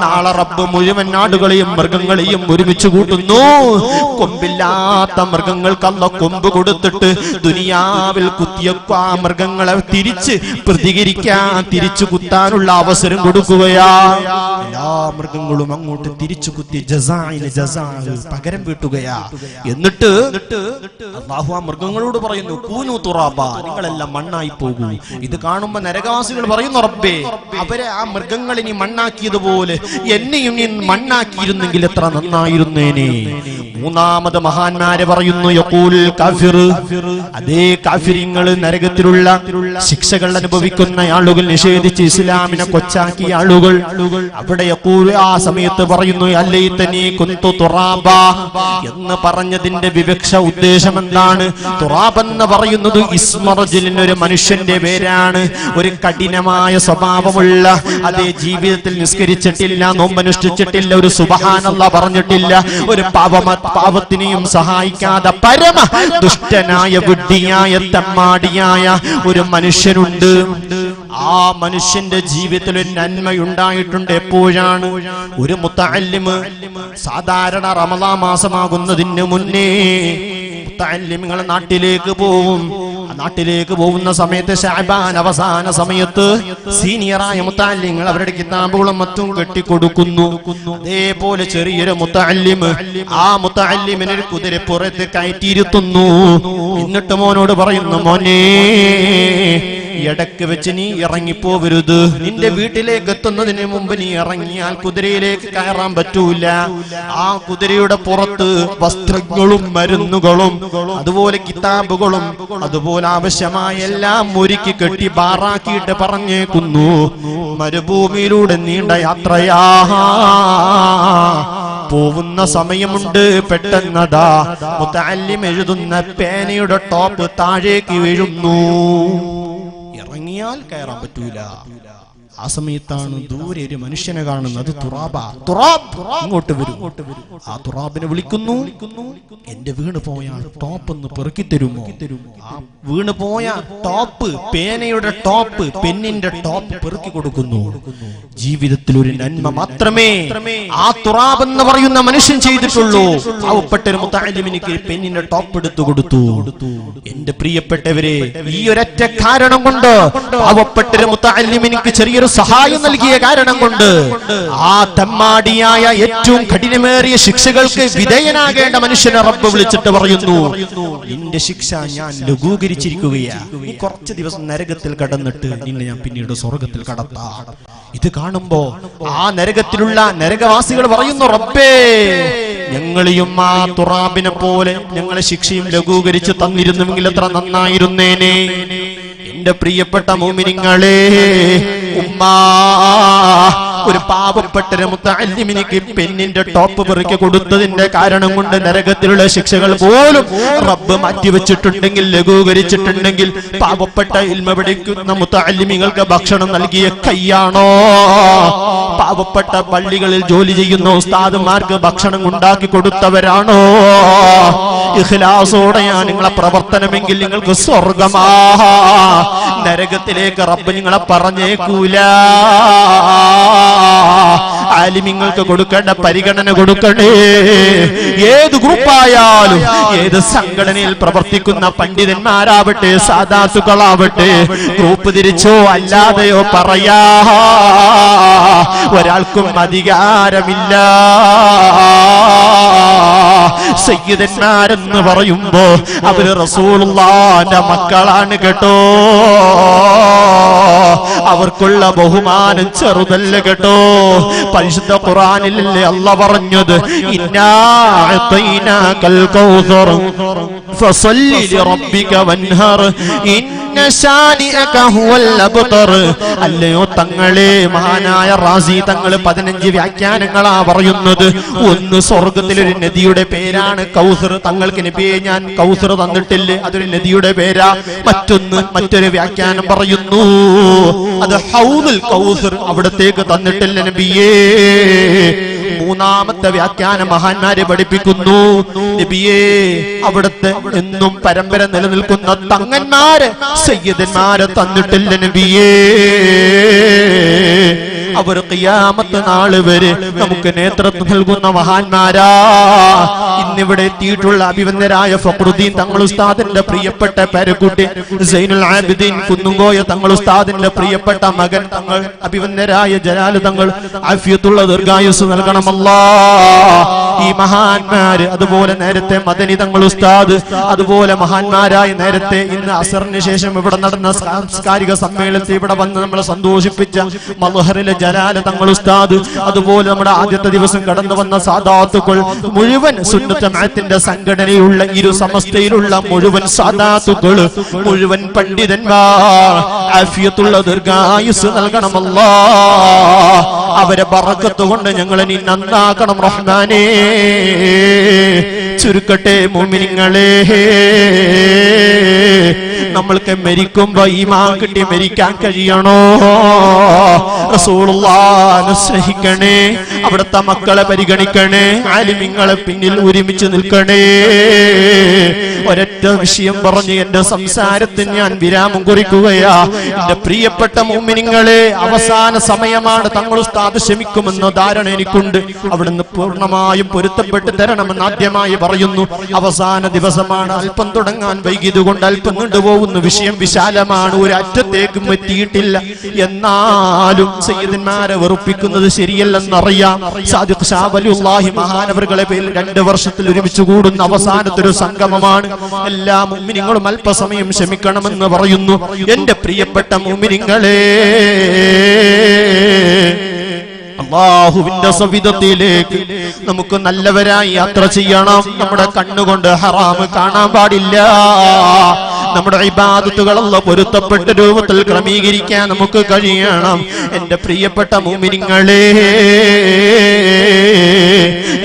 നാളെ റബ്ബ് മുഴുവൻ ആടുകളെയും മൃഗങ്ങളെയും ഒരുമിച്ച് കൂട്ടുന്നു. കൊമ്പില്ലാത്ത മൃഗങ്ങൾക്ക് അല്ല കൊമ്പ് കൊടുത്തിട്ട് ദുനിയാവിൽ കുത്തിയ മൃഗങ്ങളെ തിരിച്ച് പ്രതികരിക്കാൻ, തിരിച്ചു കുത്താനുള്ള അവസരം കൊടുക്കുകയാ. എല്ലാ മൃഗങ്ങളും അങ്ങോട്ട് തിരിച്ചു കുത്തി പകരം വീട്ടുകയാ. എന്നിട്ട് അല്ലാഹു ആ മൃഗങ്ങളോട് പറയുന്നു കൂനു തുറാബ, നിങ്ങളെല്ലാം മണ്ണായി പോകൂ. ഇത് കാണുമ്പോ നരകവാസികൾ പറയുന്നു റബ്ബേ, അവരെ ആ മൃഗങ്ങളിനി മണ്ണാക്കിയതുപോലെ എന്നെയും നീ മണ്ണാക്കിയിരുന്നെങ്കിൽ എത്ര നന്നായിരുന്നേനെ. മൂന്നാമത് മഹാന്മാരെ പറയുന്നു യഖൂൽ കാഫിർ, അതേ കാഫിരിങ്ങൾ, നരകത്തിലുള്ള ശിക്ഷകൾ അനുഭവിക്കുന്ന ആളുകൾ, നിഷേധിച്ച് ഇസ്ലാമിനെ കൊച്ചാക്കിയ ആളുകൾ, അവിടെ യഖൂൽ ആ സമയത്ത് പറയുന്നു അല്ലൈതനി കുന്തു തുറാബ എന്ന് പറഞ്ഞതിന്റെ വിവക്ഷ ഉദ്ദേശം എന്താണ്? തുറാബ് എന്ന് പറയുന്നത് ഇസ്മറജുലിന് ഒരു മനുഷ്യന്റെ പേരാണ്. ഒരു കഠിനമായ സ്വഭാവമുള്ള, അതേ ജീവിതത്തിൽ നിസ്കരിച്ചിട്ടില്ല, നോമ്പനുഷ്ഠിച്ചിട്ടില്ല, ഒരു സുബ്ഹാനല്ലാഹ് പറഞ്ഞിട്ടില്ല, ഒരു പാപത്തിനെയും സഹായിക്കാതെ പരമ ദുഷ്ടനായ വിഡ്ഢിയായ തമ്മാടിയായ ഒരു മനുഷ്യനുണ്ട്. ആ മനുഷ്യന്റെ ജീവിതത്തിൽ ഒരു നന്മയുണ്ടായിട്ടുണ്ട്. എപ്പോഴാണ്? ഒരു മുത്തഅല്ലിമ് സാധാരണ റമളാൻ മാസമാകുന്നതിന് മുന്നേ മുത്തഅല്ലിമുകൾ നാട്ടിലേക്ക് പോവും. നാട്ടിലേക്ക് പോകുന്ന സമയത്ത് ശഅബാൻ അവസാന സമയത്ത് സീനിയറായ മുത്തഅല്ലിമുകൾ അവരുടെ കിതാബുകളും മറ്റും കെട്ടിക്കൊടുക്കുന്നു. അതേപോലെ ചെറിയൊരു മുത്തഅല്ലിമ് ആ മുത്തഅല്ലിമിനെ ഒരു കുതിരപ്പുറത്ത് കയറ്റിയിരുത്തുന്നു. എന്നിട്ട് മോനോട് പറയുന്നു, മോനെ, ഇടക്ക് വെച്ച് നീ ഇറങ്ങിപ്പോവരുത്. നിന്റെ വീട്ടിലേക്ക് എത്തുന്നതിന് മുമ്പ് നീ ഇറങ്ങിയാൽ കുതിരയിലേക്ക് കയറാൻ പറ്റൂല. ആ കുതിരയുടെ പുറത്ത് വസ്ത്രങ്ങളും മരുന്നുകളും അതുപോലെ കിതാബുകളും അതുപോലെ ആവശ്യമായ എല്ലാം ഒരുക്കി കെട്ടി ബാറാക്കിയിട്ട് പറഞ്ഞേക്കുന്നു. മരുഭൂമിയിലൂടെ നീണ്ട യാത്രയാ, പോവുന്ന സമയമുണ്ട്. പെട്ടെന്നതാ മുത്തഅല്ലിം എഴുതുന്ന പേനയുടെ ടോപ്പ് താഴേക്ക് വീഴുന്നു. ഇറങ്ങിയാൽ കയറാൻ പറ്റൂല. ആ സമയത്താണ് ദൂരെ ഒരു മനുഷ്യനെ കാണുന്നത്. തുറാബ് ഇങ്ങോട്ട് വരും. ആ തുറാബിനെ വിളിക്കുന്നു, എന്റെ വീണ് പോയ ടോപ്പ് ഒന്ന് പെറുക്കി തരുമോ? ആ വീണ് പോയ ടോപ്പ്, പേനയുടെ ടോപ്പ്, പെന്നിന്റെ ടോപ്പ് പെറുക്കി കൊടുക്കുന്നു. ജീവിതത്തിൽ ഒരു നന്മ മാത്രമേ ആ തുറാബ് എന്ന് പറയുന്ന മനുഷ്യൻ ചെയ്തിട്ടുള്ളൂ. പാവപ്പെട്ട ഒരു മുത്തഅല്ലിമിനിക്ക് പെന്നിന്റെ ടോപ്പ് എടുത്തു കൊടുത്തു. എന്റെ പ്രിയപ്പെട്ടവരെ, ഈ ഒരൊറ്റ കാരണം കൊണ്ട് പാവപ്പെട്ട ഒരു മുത്തഅല്ലിമിനിക്ക് ചെറിയൊരു സഹായം നൽകിയ കാരണം കൊണ്ട് ആ തമ്മാടിയായ ഏറ്റവും കഠിനമേറിയ ശിക്ഷകൾക്ക് വിധേയനാകേണ്ട മനുഷ്യനെ റബ്ബ് വിളിച്ചിട്ട് പറയുന്നു, നിന്റെ ശിക്ഷ ഞാൻ ലഘൂകരിച്ചിരിക്കുകയാ. നീ കുറച്ച് ദിവസം നരകത്തിൽ കടന്നിട്ട് നിന്നെ ഞാൻ പിന്നീട് സ്വർഗത്തിൽ കടത്താം. ഇത് കാണുമ്പോ ആ നരകത്തിലുള്ള നരകവാസികൾ പറയുന്നു, റബ്ബേ, ഞങ്ങളെയും ആ തുറാബിനെ പോലെ ഞങ്ങളെ ശിക്ഷയും ലഘൂകരിച്ച് തന്നിരുന്നുവെങ്കിൽ എത്ര നന്നായിരുന്നേനെ. എന്റെ പ്രിയപ്പെട്ട മുഅ്മിനീങ്ങളെ, ഉമ്മാ, ഒരു പാവപ്പെട്ട മുത്തഅല്ലിമിനിക്ക് പെന്നിന്റെ ടോപ്പ് പെറുക്കി കൊടുത്തതിന്റെ കാരണം കൊണ്ട് നരകത്തിലുള്ള ശിക്ഷകൾ പോലും റബ്ബ് മാറ്റിവെച്ചിട്ടുണ്ടെങ്കിൽ, ലഘൂകരിച്ചിട്ടുണ്ടെങ്കിൽ, പാവപ്പെട്ട ഇൽമ പഠിക്കുന്ന മുത്തഅല്ലിമികൾക്ക് ഭക്ഷണം നൽകിയ കൈയാണോ? പാവപ്പെട്ട പള്ളികളിൽ ജോലി ചെയ്യുന്ന ഉസ്താദുമാർക്ക് ഭക്ഷണം ഉണ്ടാക്കി കൊടുത്തവരാണോ? ഇഖ്ലാസോടെയാണ് നിങ്ങളെ പ്രവർത്തനമെങ്കിൽ നിങ്ങൾക്ക് സ്വർഗമാ. നരകത്തിലേക്ക് റബ്ബ് നിങ്ങളെ പറഞ്ഞേക്കൂല. ആലിമീങ്ങൾക്ക് കൊടുക്കേണ്ട പരിഗണന കൊടുക്കണേ. ഏത് ഗ്രൂപ്പായാലും, ഏത് സംഘടനയിൽ പ്രവർത്തിക്കുന്ന പണ്ഡിതന്മാരാവട്ടെ, സാദാത്തുക്കളാവട്ടെ, ഗ്രൂപ്പ് തിരിച്ചോ അല്ലാതെയോ പറയാ ഒരാൾക്കും അധികാരമില്ല. സയ്യിദന്മാരെന്ന് പറയുമ്പോ അവര് റസൂലുള്ളാഹിന്റെ മക്കളാണ് കേട്ടോ. അവർക്കുള്ള ബഹുമാനം ചെറുതല്ല കേട്ടോ. പരിശുദ്ധ ഖുർആനിലല്ലേ അല്ലാഹ് പറഞ്ഞത്, ഇന്നാ അഅതൈനാകൽ കൗസർ ഫസല്ലി ലിറബ്ബിക വൻഹർ ഇന്ന ശാനിഅക ഹുവൽ അബ്തർ. അല്ലയോ തങ്ങളെ, മഹാനായ റാസി തങ്ങൾ 15 വ്യാഖ്യാനങ്ങളാ പറയുന്നത്. ഒന്ന്, സ്വർഗത്തിലൊരു നദിയുടെ പേരാണ് കൗസർ. തങ്ങൾക്ക് നബിയെ ഞാൻ കൗസർ തന്നിട്ടില്ലേ, അതൊരു നദിയുടെ പേരാ. മറ്റൊരു വ്യാഖ്യാനം പറയുന്നു, അത് ഹൗദുൽ കൗസർ, അവിടത്തേക്ക് തന്നിട്ടില്ല നബിയേ. മൂന്നാമത്തെ വ്യാഖ്യാനം മഹാന്മാരെ പഠിപ്പിക്കുന്നു, നബിയേ, അവിടുത്തെ എന്നും പരമ്പര നിലനിൽക്കുന്ന തങ്ങന്മാര്, സയ്യിദന്മാരെ തന്നിട്ടില്ല നബിയേ. അവർ ഖിയാമത്ത് നാള് വരെ നമുക്ക് നേതൃത്വം നൽകുന്ന മഹാന്മാരാ. ഇന്നിവിടെ എത്തിയിട്ടുള്ള അഭിവന്ദരായ ഫഖ്റുദ്ദീൻ തങ്ങൾ ഉസ്താദിന്റെ പ്രിയപ്പെട്ട പേരക്കുട്ടി സൈനുൽ ആബിദീൻ കുന്നുങ്കോയ തങ്ങൾ ഉസ്താദിന്റെ പ്രിയപ്പെട്ട മകൻ തങ്ങൾ അഭിവന്ദരായ ജലാൽ തങ്ങൾ ആഫിയത്തുള്ള ദീർഘായുസ് നൽകണമല്ലാ. ഈ മഹാന്മാര്, അതുപോലെ നേരത്തെ മദനി തങ്ങൾ ഉസ്താദ്, അതുപോലെ മഹാന്മാരായ നേരത്തെ ഇന്ന് അസറിന് ശേഷം ഇവിടെ നടന്ന സാംസ്കാരിക സമ്മേളനത്തിൽ ഇവിടെ വന്ന് നമ്മളെ സന്തോഷിപ്പിച്ച മൽഹറിലെ ജലാൽ തങ്ങൾ ഉസ്താദ്, അതുപോലെ നമ്മുടെ ആദ്യത്തെ ദിവസം കടന്നു വന്ന സാദാത്തുക്കൾ മുഴുവൻ, സുന്നത്ത് ജമാഅത്തിന്റെ സംഘടനയുള്ള ഇരു സമസ്തയിലുള്ള മുഴുവൻ സാദാത്തുക്കൾ, മുഴുവൻ പണ്ഡിതന്മാർ, ആഫിയത്തുള്ള ദീർഘായുസ് നൽകണമല്ലാ. അവരെ ബറക്കത്ത് കൊണ്ട് ഞങ്ങളെ നീ നന്നാക്കണം റഹ്മാനേ. ചുരുക്കട്ടെ മുഅ്മിനീങ്ങളെ, നമ്മൾക്ക് മരിക്കുമ്പോ ഈമാൻ കിട്ടി മരിക്കാൻ കഴിയണോ? റസൂലുള്ളാഹിനെ സ്നേഹിക്കണേ, അവിടുത്തെ മക്കളെ പരിഗണിക്കണേ, ആലിമീങ്ങളെ പിന്നിൽ ഒരുമിച്ച് നിൽക്കണേ. ഒരൊറ്റ വിഷയം പറഞ്ഞ് എന്റെ സംസാരത്തിന് ഞാൻ വിരാമം കുറിക്കുകയാ. എന്റെ പ്രിയപ്പെട്ട മുഅ്മിനീങ്ങളെ, അവസാന സമയമാണ്. തങ്ങൾ ഉസ്താദ് ക്ഷമിക്കുമെന്ന ധാരണ എനിക്കുണ്ട്. അവിടുന്ന് പൂർണ്ണമായും പൊരുത്തപ്പെട്ട് തരണമെന്ന് ആദ്യമായി പറയുന്നു. അവസാന ദിവസമാണ്. അല്പം തുടങ്ങാൻ വൈകിയതുകൊണ്ട് അല്പം നീണ്ടുപോകുന്ന വിഷയം വിശാലമാണ്, ഒരു അറ്റത്തേക്കും എത്തിയിട്ടില്ല. എന്നാലും സയ്യിദന്മാരെ വെറുപ്പിക്കുന്നത് ശരിയല്ലെന്നറിയാം. സാദിഖ് ഷാ വലിയുള്ളാഹി മഹാനവറുകളെ പേരിൽ 2 വർഷത്തിൽ ഒരുമിച്ച് കൂടുന്ന അവസാനത്തെ ഒരു സംഗമമാണ്. എല്ലാ മുഅ്മിനീങ്ങളും അല്പസമയം ക്ഷമിക്കണമെന്ന് പറയുന്നു. എന്റെ പ്രിയപ്പെട്ട മുഅ്മിനീങ്ങളെ, അല്ലാഹുവിന്റെ സവിധത്തിലേക്ക് നമുക്ക് നല്ലവരായി യാത്ര ചെയ്യണം. നമ്മുടെ കണ്ണുകൊണ്ട് ഹറാമ് കാണാൻ പാടില്ല. നമ്മുടെ ഇബാദത്തുകൾ അല്ലാഹ് പൊരുത്തപ്പെട്ട രൂപത്തിൽ ക്രമീകരിക്കാൻ നമുക്ക് കഴിയണം. എന്റെ പ്രിയപ്പെട്ട മുഅ്മിനീങ്ങളെ,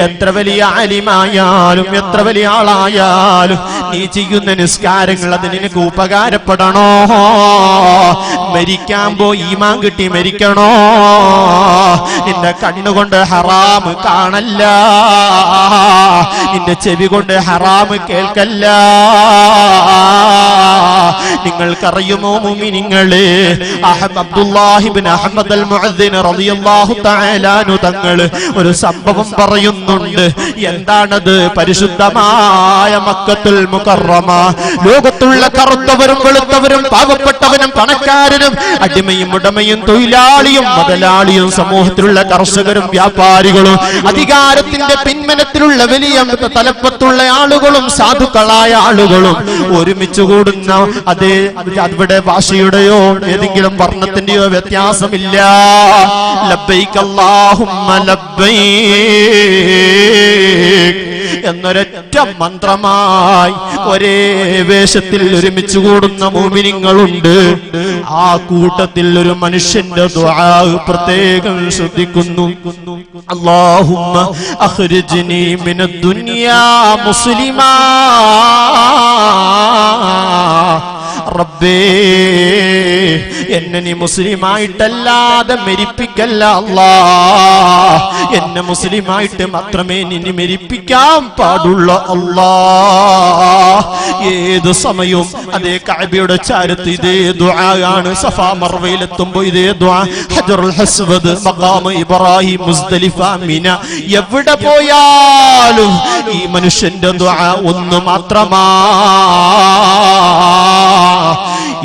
എത്ര വലിയ ആലിമായാലും എത്ര വലിയ ആളായാലും നീ ചെയ്യുന്ന നിസ്കാരങ്ങൾ അത് നിനക്ക് ഉപകാരപ്പെടണോ? മരിക്കാൻ പോയി ഈമാൻ കിട്ടി മരിക്കണോ? നിന്റെ കണ്ണുകൊണ്ട് ഹറാം കാണല്ല, നിന്റെ ചെവി കൊണ്ട് ഹറാം കേൾക്കല്ല. നിങ്ങൾക്കറിയുമോ മുഅ്മിനീങ്ങളെ, അബ്ദുല്ലാഹി ഇബ്നു അഹ്മദ് അൽ മുഅദ്ദിൻ റളിയല്ലാഹു തആല അൻഹു തങ്ങൾ ഒരു സംഭവം പറയുന്നുണ്ട്. എന്താണത്? പരിശുദ്ധമായ മക്കത്തുൽ മുകറമ, ലോകത്തുള്ള കറുത്തവരും വെളുത്തവരും പാവപ്പെട്ടവനും പണക്കാരനും അടിമയും ഉടമയും തൊഴിലാളിയും മുതലാളിയും സമൂഹത്തിലുള്ള കർഷകരും വ്യാപാരികളും അധികാരത്തിന്റെ പിൻമനത്തിലുള്ള വലിയ തലപ്പത്തുള്ള ആളുകളും സാധുക്കളായ ആളുകളും ഒരുമിച്ച് കൂടുന്ന അതേ അവിടെ ഭാഷയുടെയോ ഏതെങ്കിലും വർണ്ണത്തിന്റെയോ വ്യത്യാസമില്ല. ലബ്ബൈക് അല്ലാഹുമ്മ ലബ്ബൈക് എന്നൊരൊറ്റ മന്ത്രമായി ഒരേ വേഷത്തിൽ ഒരുമിച്ച് കൂടുന്ന മുഅ്മിനീങ്ങളുണ്ട്. ആ കൂട്ടത്തിൽ ഒരു മനുഷ്യന്റെ ദുആ പ്രത്യേകം ശ്രദ്ധിക്കുന്നു. അല്ലാഹുമ്മ അഖ്രിജ്നി മിനദ് ദുനിയാ മുസ്ലിമാ, റബ്ബേ എന്നെ നീ മുസ്ലിമായിട്ടല്ലാതെ മരിപ്പിക്കല്ല അല്ലാ. എന്നെ മുസ്ലിമായിട്ട് മാത്രമേ നിന്നെ മരിപ്പിക്കാൻ പാടുള്ള അല്ലാ. ഏത് സമയവും അതേ കഅബയുടെ ചാരത്ത് ഇതേ ദുആയാണ്. സഫാ മർവയിലെത്തുമ്പോൾ ഇതേ ദുആ. ഹജറുൽ അസ്വദ്, മഖാം ഇബ്രാഹിം, മുസ്ദലിഫ, മിന, എവിടെ പോയാലും ഈ മനുഷ്യന്റെ ദുആ ഒന്ന് മാത്രമാ.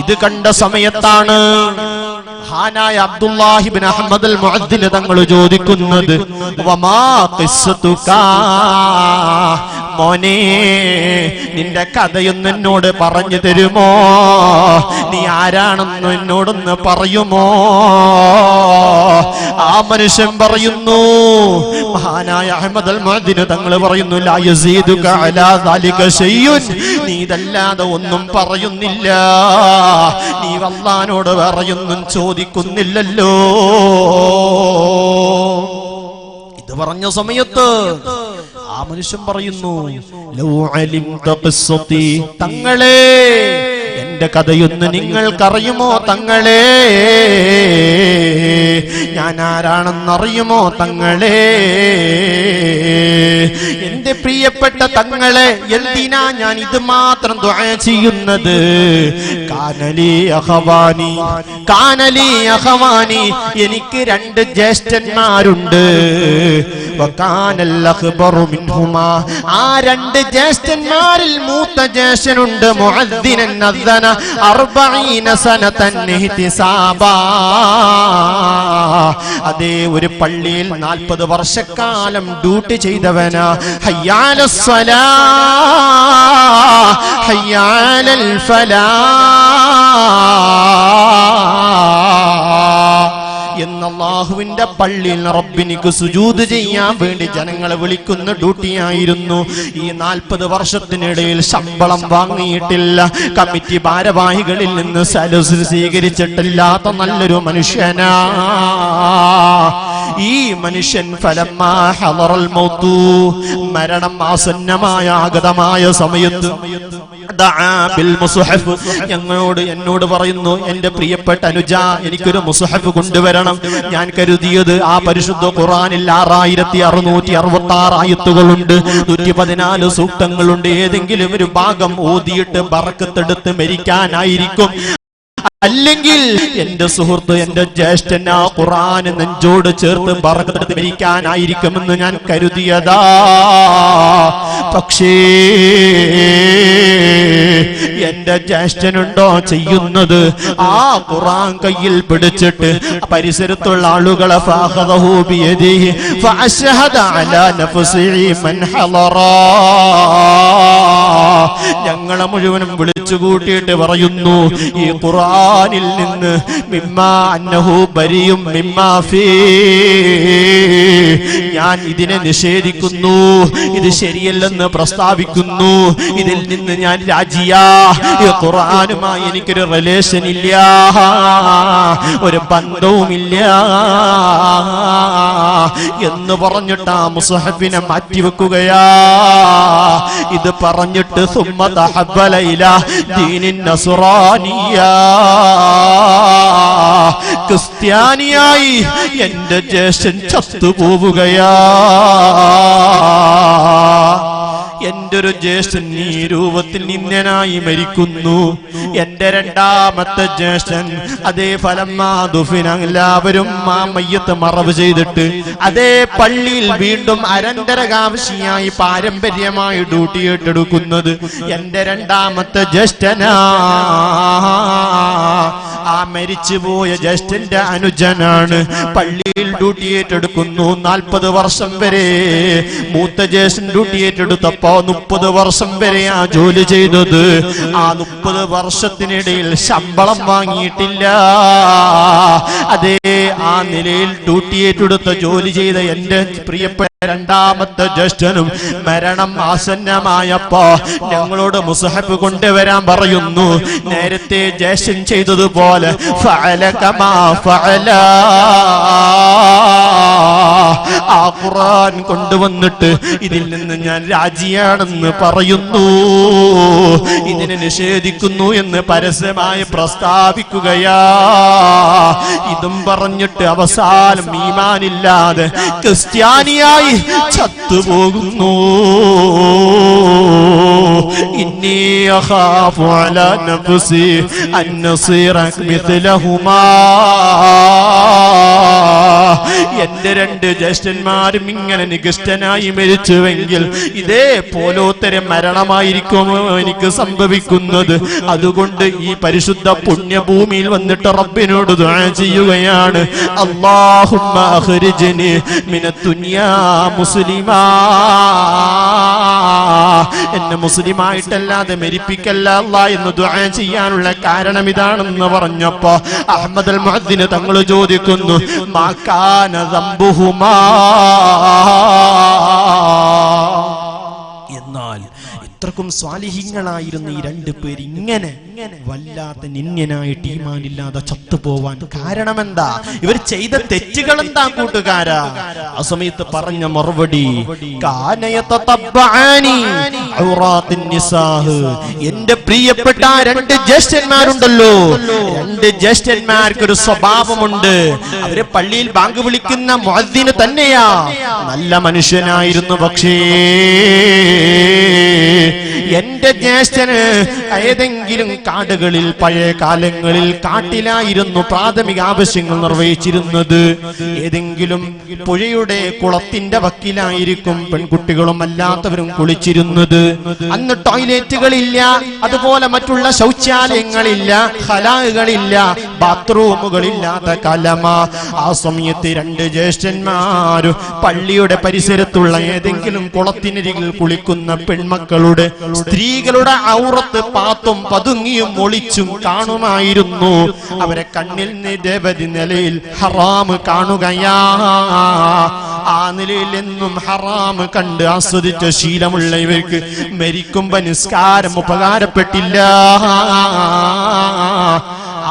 ഇത് കണ്ട സമയത്താണ് മഹാനായ അബ്ദുല്ലാഹി ഇബ്നു അഹ്മദ് അൽ മുഅദ്ദിൻ തങ്ങൾ ചോദിക്കുന്നത്, വമാ ഖിസ്സതുക, മോനെ നിന്റെ കഥയൊന്ന് എന്നോട് പറഞ്ഞു തരുമോ? നീ ആരാണെന്ന് എന്നോടൊന്ന് പറയുമോ? ആ മനുഷ്യൻ പറയുന്നു, മഹാനായ അഹ്മദ് അൽ മുഅദ്ദിൻ തങ്ങൾ പറയുന്നു, ലാ യസീദുക അലാ ദാലിക ശൈഉൻ, നീ ഇതല്ലാതെ ഒന്നും പറയുന്നില്ല, നീ അല്ലാഹുവോട് വേറെയൊന്നും ചോദിക്കുന്നില്ലല്ലോ. ഇത് പറഞ്ഞ സമയത്ത് ആ മനുഷ്യൻ പറയുന്നു, ലൗ അലിംത ഖിസ്സതി, തങ്ങളെ എന്റെ കഥയൊന്ന് നിങ്ങൾക്കറിയുമോ? തങ്ങളെ ഞാൻ ആരാണെന്നറിയുമോ? തങ്ങളെ എന്റെ പ്രിയപ്പെട്ട തങ്ങളെ, എന്തിനാ ഞാൻ ഇത് മാത്രം ദുആ ചെയ്യുന്നത്? കാനലി അഖവാനി, കാനലി അഖവാനി, എനിക്ക് രണ്ട് ജ്യേഷ്ഠന്മാരുണ്ട്. വകാനൽ അഖ്ബറു മിൻഹുമാ, ആ രണ്ട് ജ്യേഷ്ഠന്മാരിൽ മൂത്ത ജ്യേഷ്ഠനുണ്ട്. മുഅദ്ദിനൻ അദ്ദന 40 സനതൻ ഇഹ്തിസാബാ, അതേ ഒരു പള്ളിയിൽ 40 വർഷക്കാലം ഡ്യൂട്ടി ചെയ്തവനാ. ഹയ്യാലസ് സ്വലാ ഹയ്യാലൽ ഫലാ എന്ന അല്ലാഹുവിന്റെ പള്ളിയിൽ റബ്ബിനിക്ക് സുജൂദ് ചെയ്യാൻ വേണ്ടി ജനങ്ങളെ വിളിക്കുന്ന ഡ്യൂട്ടിയായിരുന്നു. ഈ 40 വർഷത്തിനിടയിൽ ശമ്പളം വാങ്ങിയിട്ടില്ല, കമ്മിറ്റി ഭാരവാഹികളിൽ നിന്ന് സലസ് സ്വീകരിച്ചിട്ടില്ലാത്ത നല്ലൊരു മനുഷ്യനാ ഈ മനുഷ്യൻ. ഫലമ്മാ ഹളറൽ മൗതു, മരണം ആസന്നമായ ആഗതമായ സമയത്ത് എന്നോട് പറയുന്നു, എന്റെ പ്രിയപ്പെട്ട അനുജ, എനിക്കൊരു മുസ്ഹഫ് കൊണ്ടുവരണം. ഞാൻ കരുതിയത് ആ പരിശുദ്ധ ഖുർആനിൽ 6666 ആയത്തുകളുണ്ട്, 114 സൂക്തങ്ങളുണ്ട്, ഏതെങ്കിലും ഒരു ഭാഗം ഓതിയിട്ട് ബറക്കത്തെടുത്ത് മരിക്കാനായിരിക്കും. അല്ലെങ്കിൽ എന്റെ സുഹൃത്ത്, എന്റെ ജ്യേഷ്ഠൻ ആ ഖുർആൻ നെഞ്ചോട് ചേർത്ത് ബറക്കത്ത് മരിക്കാനായിരിക്കുമെന്ന് ഞാൻ കരുതിയതാ. പക്ഷേ എന്റെ ജ്യേഷ്ഠനുണ്ടോ ചെയ്യുന്നത്? ആ ഖുർആൻ കയ്യിൽ പിടിച്ചിട്ട് പരിസരത്തുള്ള ആളുകളെ ഫഅഖദഹു ബിയദിഹി ഫഅശ്ഹദ അലാ നഫ്സിഹി മൻ ഹളറാ, ഞങ്ങളെ മുഴുവനും വിളിച്ചു കൂട്ടിയിട്ട് പറയുന്നു, ഈ ഖുർആനിൽ നിന്ന് മിമ്മാ അന്നഹു ബരിയും മിമ്മാ ഫീ, ഞാൻ ഇതിനെ നിഷേധിക്കുന്നു, ഇത് ശരിയല്ലെന്ന് ഇല്ലെന്ന് പ്രസ്താവിക്കുന്നു. ഇതിൽ നിന്ന് ഞാൻ രാജിയാ, ഈ ഖുർആനുമായി എനിക്കൊരു റിലേഷൻ ഇല്ല, ഒരു ബന്ധവുമില്ല എന്ന് പറഞ്ഞിട്ട് ആ മുസ്ഹഫിനെ മാറ്റിവെക്കുകയാ. ഇത് പറഞ്ഞിട്ട് സുമ്മ തഹബ്ബല ഇലാ ദീനിൻ നസ്റാനിയ, ക്രിസ്ത്യാനിയായി എന്റെ ജ്യേഷ്ഠൻ ചത്തുപോവുകയാ. എന്റെ ഒരു ജ്യേഷ്ഠൻ ഈ രൂപത്തിൽ നിന്ദനായി മരിക്കുന്നു. എന്റെ രണ്ടാമത്തെ ജ്യേഷ്ഠൻ അതേ ഫലമാതുഫിന, എല്ലാവരും ആ മയ്യത്ത് മറവ് ചെയ്തിട്ട് അതേ പള്ളിയിൽ വീണ്ടും അനന്തരകാവശിയായി പാരമ്പര്യമായി ഡ്യൂട്ടി ഏറ്റെടുക്കുന്നത് എന്റെ രണ്ടാമത്തെ ജ്യേഷ്ഠനാ. ആ മരിച്ചുപോയ ജ്യേഷ്ഠന്റെ അനുജനാണ് പള്ളിയിൽ ഡ്യൂട്ടി ഏറ്റെടുക്കുന്നു. 40 വർഷം വരെ മൂത്ത ജ്യേഷ്ഠൻ ഡ്യൂട്ടി ഏറ്റെടുത്തപ്പോ 30 വർഷം വരെ ആ ജോലി ചെയ്തത്. ആ 30 വർഷത്തിനിടയിൽ ശമ്പളം വാങ്ങിയിട്ടില്ല. അതേ ആ നിലയിൽ ഡ്യൂട്ടി ഏറ്റെടുത്ത ജോലി ചെയ്ത എന്റെ പ്രിയപ്പെട്ട രണ്ടാമത്തെ ജ്യേഷ്ഠനും മരണം ആസന്നമായപ്പോ ഞങ്ങളോട് മുസ്ഹഫ് കൊണ്ടുവരാൻ പറയുന്നു. നേരത്തെ ജ്യേഷ്ഠൻ ചെയ്തതുപോലെ ഫഅല കമാ ഫഅല, ആ ഖുർആൻ കൊണ്ടുവന്നിട്ട് ഇതിൽ നിന്ന് ഞാൻ രാജിയാണെന്ന് പറയുന്നു, ഇതിനെ നിഷേധിക്കുന്നു എന്ന് പരസ്യമായി പ്രസ്താവിക്കുകയാ. ഇതും പറഞ്ഞിട്ട് അവസാനം ഈമാനില്ലാതെ ക്രിസ്ത്യാനിയായി ചത്തുപോകുന്നു. ഇന്നി അഖാഫു അലാ നഫ്സി അൻ നസീറ മിത്ലഹുമാ. എന്റെ 2 ജ്യേഷ്ഠന്മാരും ഇങ്ങനെ നികഷ്ടനായി മരിച്ചുവെങ്കിൽ ഇതേ പോലോത്തര മരണമായിരിക്കുമോ എനിക്ക് സംഭവിക്കുന്നത്. അതുകൊണ്ട് ഈ പരിശുദ്ധ പുണ്യഭൂമിയിൽ വന്നിട്ട് റബ്ബിനോട് ദുആ ചെയ്യുകയാണ്. അല്ലാഹുമ്മ അഖ്രിജ്നി മിനദ്ദുനിയാ മുസ്ലിമാ, എന്നെ മുസ്ലിമായിട്ടല്ലാതെ മരിപ്പിക്കല്ല അല്ലാഹ് എന്ന് ദുആ ചെയ്യാനുള്ള കാരണം ഇതാണെന്ന് പറഞ്ഞപ്പോ അഹ്മദ് അൽ മുഅദ്ദിന് തങ്ങൾ ചോദിക്കുന്നു, മാ കാന ദംബുഹുമാ. എന്നാൽ ഇത്രക്കും സ്വാലിഹീങ്ങളായിരുന്ന ഈ 2 പേര് ഇങ്ങനെ വല്ലാത്ത നിന്യനായിട്ട് ഈമാനില്ലാതെ ചത്തുപോവാൻ കാരണമെന്താ? ഇവർ ചെയ്ത തെറ്റുകൾ എന്താ കൂട്ടുകാരാ? ആ സമയത്ത് പറഞ്ഞ മറുപടി എന്റെ പ്രിയപ്പെട്ട 2 ജ്യേഷ്ഠന്മാരുണ്ടല്ലോ, 2 ജ്യേഷ്ഠന്മാർക്കൊരു സ്വഭാവമുണ്ട്. അവര് പള്ളിയിൽ ബാങ്ക് വിളിക്കുന്ന മുഅദ്ദിന് തന്നെയാ, നല്ല മനുഷ്യനായിരുന്നു. പക്ഷേ എന്റെ ജ്യേഷ്ഠന് ഏതെങ്കിലും കാടുകളിൽ പഴയ കാലങ്ങളിൽ കാട്ടിലായിരുന്നു പ്രാഥമിക ആവശ്യങ്ങൾ നിർവഹിച്ചിരുന്നത്. ഏതെങ്കിലും പുഴയുടെ കുളത്തിന്റെ വക്കിലായിരിക്കും പെൺകുട്ടികളും അല്ലാത്തവരും കുളിച്ചിരുന്നത്. അന്ന് ടോയ്ലറ്റുകളില്ല, അതുപോലെ മറ്റുള്ള ശൗചാലയങ്ങളില്ല, ഖലാകളില്ല, ബാത്റൂമുകളില്ലാത്ത കാലമ. ആ സമയത്ത് 2 ജ്യേഷ്ഠന്മാരും പള്ളിയുടെ പരിസരത്തുള്ള ഏതെങ്കിലും കുളത്തിനരികിൽ കുളിക്കുന്ന പെൺമക്കളുടെ, സ്ത്രീകളുടെ ഔറത്ത് പാത്തും പതുങ്ങിയും ഒളിച്ചും കാണുമായിരുന്നു. അവരെ കണ്ണിൽ നിരവധി നിലയിൽ ഹറാമ് കാണുകയാ. ആ നിലയിൽ എന്നും ഹറാമ് കണ്ട് ആസ്വദിച്ച ശീലമുള്ള ഇവർക്ക് മരിക്കുമ്പോ നിസ്കാരം ഉപകാരപ്പെട്ടില്ല.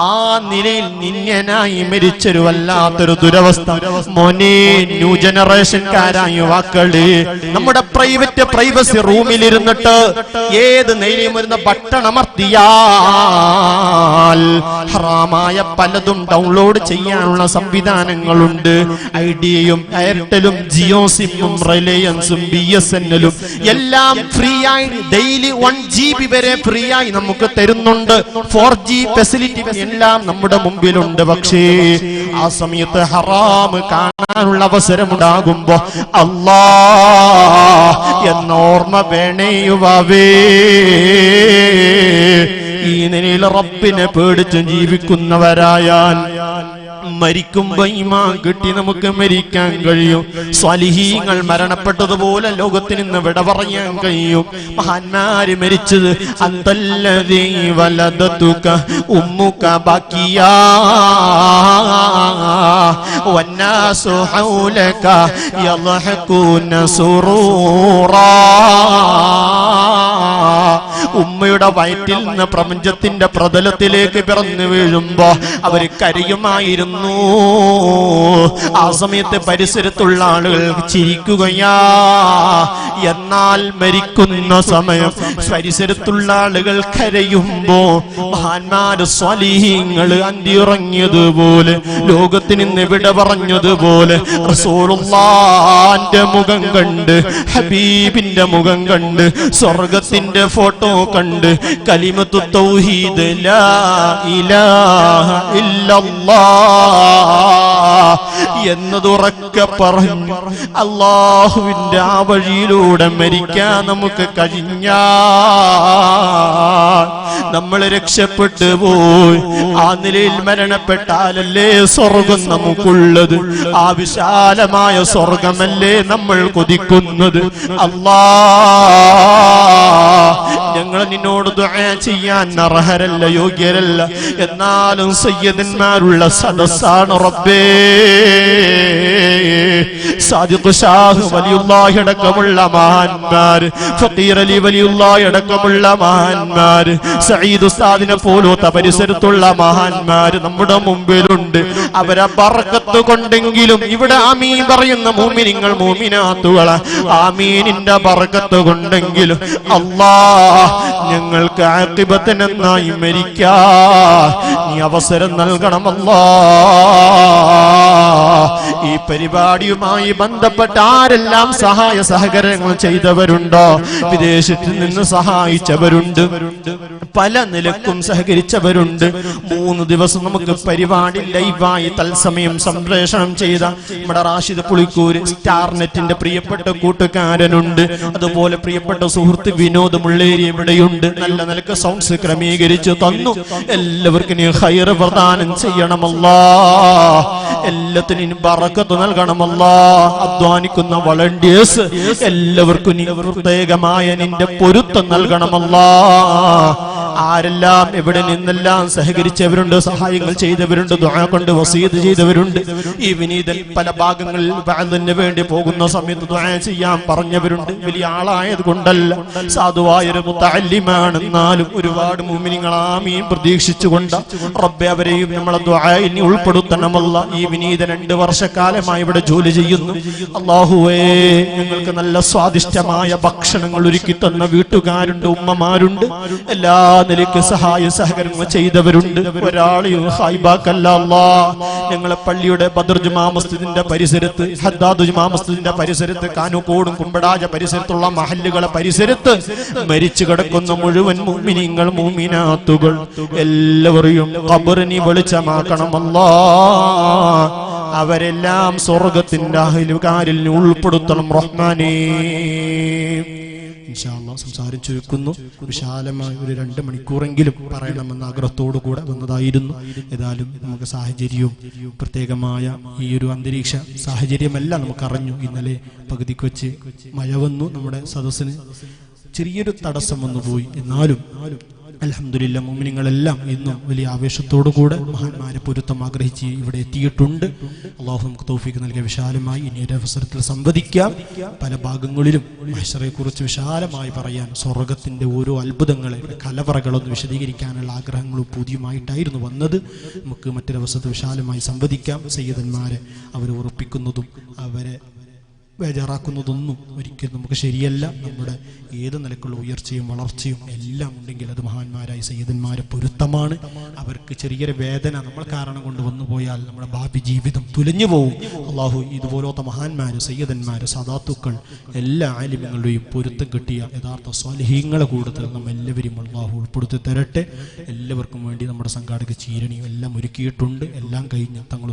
ആ നിലയിൽ നിന്യനായി മരിച്ചൊരു വല്ലാത്തൊരു ദുരവസ്ഥ. മോനെ, ന്യൂ ജനറേഷൻകാരായ യുവാക്കള്, നമ്മുടെ പ്രൈവസി റൂമിലിരുന്നിട്ട് ഏത് നേരെയും വരുന്ന ബട്ടൺ അമർത്തിയാൽ ഹറാമായ പലതും ഡൗൺലോഡ് ചെയ്യാനുള്ള സംവിധാനങ്ങളുണ്ട്. ഐഡിയയും എയർടെലും ജിയോ സിമ്മും റിലയൻസും BSNL-ഉം എല്ലാം ഫ്രീ ആയി ഡെയിലി 1 GB വരെ ഫ്രീ ആയി നമുക്ക് തരുന്നുണ്ട്. 4G ഫെസിലിറ്റി എല്ലാം നമ്മുടെ മുമ്പിലുണ്ട്. പക്ഷേ ആ സമയത്ത് ഹറാം കാണാനുള്ള അവസരമുണ്ടാകുമ്പോ അല്ലാഹ് എന്ന ഓർമ്മ വേണേ യുവാവേ. ഈ നിലയിൽ റബ്ബിനെ പേടിച്ച് ജീവിക്കുന്നവരായാൽ മരിക്കുമ്പോ ഈമാൻ കിട്ടി നമുക്ക് മരിക്കാൻ കഴിയും. സ്വാലിഹീങ്ങൾ മരണപ്പെട്ടതുപോലെ ലോകത്തിന് ഇന്ന് വിട പറയാൻ കഴിയും. മഹാന്മാര് മരിച്ചത് അന്തല്ലദീ വലദതുക ഉമ്മുക ബക്കിയാ വന്നാസു ഹൗലക യദ്ഹകൂന സുറൂറാ. ഉമ്മയുടെ വയറ്റിൽ നിന്ന് പ്രപഞ്ചത്തിന്റെ പ്രതലത്തിലേക്ക് പിറന്നു വീഴുമ്പോ അവര് കരയുമായിരുന്നു. ആ സമയത്ത് പരിസരത്തുള്ള ആളുകൾ ചിരിക്കുകയാ. എന്നാൽ മരിക്കുന്ന സമയം പരിസരത്തുള്ള ആളുകൾ കരയുമ്പോ മഹാന്മാര് സ്വാലിഹീങ്ങള് അന്തിയുറങ്ങിയതുപോലെ ലോകത്തിന് ഇന്ന് വിട പറഞ്ഞതുപോലെ റസൂലുള്ളാന്റെ മുഖം കണ്ട് ഹബീബിന്റെ മുഖം കണ്ട് സ്വർഗത്തിന്റെ ഫോട്ടോ കണ്ട് കലിമത്തു തൗഹീദ് ലാ ഇലാഹ ഇല്ലല്ലാഹ് എന്നതുറക്കെ പറഞ്ഞു അല്ലാഹുവിന്റെ ആ വഴിയിലൂടെ മരിക്കാൻ നമുക്ക് കഴിഞ്ഞാൽ നമ്മൾ രക്ഷപ്പെട്ടു പോയി. ആ നിലയിൽ മരണപ്പെട്ടാലല്ലേ സ്വർഗം നമുക്കുള്ളത്. ആ വിശാലമായ സ്വർഗമല്ലേ നമ്മൾ കൊതിക്കുന്നത്. ഞങ്ങൾ നിന്നോട് ദുആ ചെയ്യാൻ അർഹരല്ല, യോഗ്യരല്ല. എന്നാലും സയ്യിദന്മാരുള്ള സദസ്സാണ് റബ്ബേ. സാദിഖ് ഷാഹ് വലിയുള്ളാഹി അടക്കമുള്ള മഹാന്മാര്, ഫഖീർ അലി വലിയുള്ളാഹി അടക്കമുള്ള മഹാന്മാര്, സഈദ് ഉസ്താദിനെ പോലത്തെ പരിസരത്തുള്ള മഹാന്മാര് നമ്മുടെ മുമ്പിലുണ്ട്. അവരെ ബർക്കത്ത് കൊണ്ടെങ്കിലും ഇവിടെ ആമീൻ പറയുന്ന മുഅ്മിനീങ്ങൾ മുഅ്മിനാത്തുകളെ ആമീനിന്റെ ബർക്കത്ത് കൊണ്ടെങ്കിലും അല്ലാഹ് ഞങ്ങൾക്ക് ആഖിബത്ത് നന്നായി മരിക്കാൻ നീ അവസരം നൽകണം അല്ലാഹ്. ഈ പരിപാടിയുമായി ബന്ധപ്പെട്ട ആരെല്ലാം സഹായ സഹകരണങ്ങൾ ചെയ്തവരുണ്ടോ, വിദേശത്ത് നിന്ന് സഹായിച്ചവരുണ്ട്, പല നിലക്കും സഹകരിച്ചവരുണ്ട്. 3 ദിവസം നമുക്ക് പരിപാടി ലൈവായി തത്സമയം സംപ്രേഷണം ചെയ്ത നമ്മുടെ റാഷിദ് പുളിക്കൂര് സ്റ്റാർനെറ്റിന്റെ പ്രിയപ്പെട്ട കൂട്ടുകാരനുണ്ട്. അതുപോലെ പ്രിയപ്പെട്ട സുഹൃത്ത് വിനോദ് മുള്ളേരി ഇവിടെയുണ്ട്. നല്ല നിലക്ക് സൗണ്ട്സ് ക്രമീകരിച്ചു തന്നു. എല്ലാവർക്കും നീ ഖൈറ് പ്രദാനം ചെയ്യണമല്ലാ. എല്ലാത്തിനും ബറക്കത്ത് നൽകണമല്ലാ. അധ്വാനിക്കുന്ന വളണ്ടിയേഴ്സ് എല്ലാവർക്കും നീ പ്രത്യേകമായ നിന്റെ പൊരുത്തം നൽകണമല്ലാ. ആരെല്ലാം എവിടെ നിന്നെല്ലാം സഹകരിച്ചവരുണ്ട്, സഹായങ്ങൾ ചെയ്തവരുണ്ട്, ദുആ കൊണ്ട് വസീയത്ത് ചെയ്തവരുണ്ട്. ഈ വിനീതൻ പല ഭാഗങ്ങളിൽ വഅദിന് വേണ്ടി പോകുന്ന സമയത്ത് ദുആ ചെയ്യാൻ പറഞ്ഞവരുണ്ട്. വലിയ ആളായത് കൊണ്ടല്ല, സാധുവായൊരു മുതഅല്ലിമാണ്. എന്നാലും ഒരുപാട് മുഅ്മിനീങ്ങൾ ആമീൻ പ്രതീക്ഷിച്ചുകൊണ്ട് റബ്ബേ അവരെയും നമ്മളെ ദുആയിൽ ഉൾപ്പെടുത്തണമല്ല. ഈ വിനീതൻ 2 വർഷക്കാലമായി ഇവിടെ ജോലി ചെയ്യുന്നു. അല്ലാഹുവേ ഞങ്ങൾക്ക് നല്ല സ്വാദിഷ്ടമായ ഭക്ഷണങ്ങൾ ഒരുക്കി തന്ന വീട്ടുകാരുണ്ട്, ഉമ്മമാരുണ്ട്. എല്ലാ നിലയ്ക്ക് സഹായ സഹകരണങ്ങൾ ചെയ്തവരുണ്ട്. ഒരാളെയും ഹായിബാക്കല്ല അല്ലാഹ്. ഞങ്ങളെ പള്ളിയുടെ ബദർ ജുമാ മസ്ജിദിന്റെ പരിസരത്ത്, ഹദ്ദാദ് ജുമാ മസ്ജിദിന്റെ പരിസരത്ത്, കാനുകോടും കുമ്പടാജ പരിസരത്തുള്ള മഹല്ലുകളെ പരിസരത്ത് മരിച്ചു കിടക്കുന്ന മുഴുവൻ മുഅ്മിനീങ്ങൾ മുഅ്മിനാത്തുകൾ എല്ലാവരെയും ഖബറിനെ വെളിച്ചമാക്കണം അല്ലാഹ്. അവരെല്ലാം സ്വർഗത്തിന്റെ അഹ്ലുകാരിൽ ഉൾപ്പെടുത്തണം റഹ്മാനേ. ഇൻഷാ അല്ലാഹ് സംസാരം ചുരുക്കുന്നു. വിശാലമായ ഒരു 2 മണിക്കൂറെങ്കിലും പറയണമെന്ന ആഗ്രഹത്തോടു കൂടെ വന്നതായിരുന്നു. ഏതായാലും നമുക്ക് സാഹചര്യവും പ്രത്യേകമായ ഈ ഒരു അന്തരീക്ഷ സാഹചര്യമല്ല നമുക്കറിഞ്ഞു. ഇന്നലെ പകുതിക്ക് വെച്ച് മഴ വന്നു, നമ്മുടെ സദസ്സിന് ചെറിയൊരു തടസ്സം വന്നുപോയി. എന്നാലും അൽഹംദുലില്ലാഹ് മുഅ്മിനീങ്ങളെല്ലാം ഇന്നും വലിയ ആവേശത്തോടുകൂടെ മഹാന്മാരെ പൊരുത്തം ആഗ്രഹിച്ച് ഇവിടെ എത്തിയിട്ടുണ്ട്. അള്ളാഹു നമുക്ക് തൗഫീഖ് നൽകിയ വിശാലമായി ഇനി ഒരു അവസരത്തിൽ സംവദിക്കാം. പല ഭാഗങ്ങളിലും മഹ്ശറയെ കുറിച്ച് വിശാലമായി പറയാൻ, സ്വർഗത്തിന്റെ ഓരോ അത്ഭുതങ്ങളെ, കലവറകളൊന്ന് വിശദീകരിക്കാനുള്ള ആഗ്രഹങ്ങളും പുതിയമായിട്ടായിരുന്നു വന്നത്. നമുക്ക് മറ്റൊരവസരത്തിൽ വിശാലമായി സംവദിക്കാം. സയ്യിദന്മാരെ അവർ ഉറപ്പിക്കുന്നതും അവരെ ബേജാറാക്കുന്നതൊന്നും ഒരിക്കലും നമുക്ക് ശരിയല്ല. നമ്മുടെ ഏത് നിലക്കുള്ള ഉയർച്ചയും വളർച്ചയും എല്ലാം ഉണ്ടെങ്കിൽ അത് മഹാന്മാരായ സയ്യിദന്മാരെ പൊരുത്തമാണ്. അവർക്ക് ചെറിയൊരു വേദന നമ്മൾ കാരണം കൊണ്ട് വന്നു പോയാൽ നമ്മുടെ ഭാവി ജീവിതം തുലഞ്ഞു പോകും. അള്ളാഹു ഇതുപോലത്തെ മഹാന്മാര്, സയ്യിദന്മാര്, സദാത്തുക്കൾ എല്ലാ ആലിമ്യങ്ങളുടെയും പൊരുത്തം കിട്ടിയ യഥാർത്ഥ സ്വാലിഹീങ്ങളെ കൂടുതൽ നമ്മെല്ലാവരും അള്ളാഹു ഉൾപ്പെടുത്തി തരട്ടെ. എല്ലാവർക്കും വേണ്ടി നമ്മുടെ സംഘാടക ചീരണിയും എല്ലാം ഒരുക്കിയിട്ടുണ്ട്. എല്ലാം കഴിഞ്ഞ് തങ്ങൾ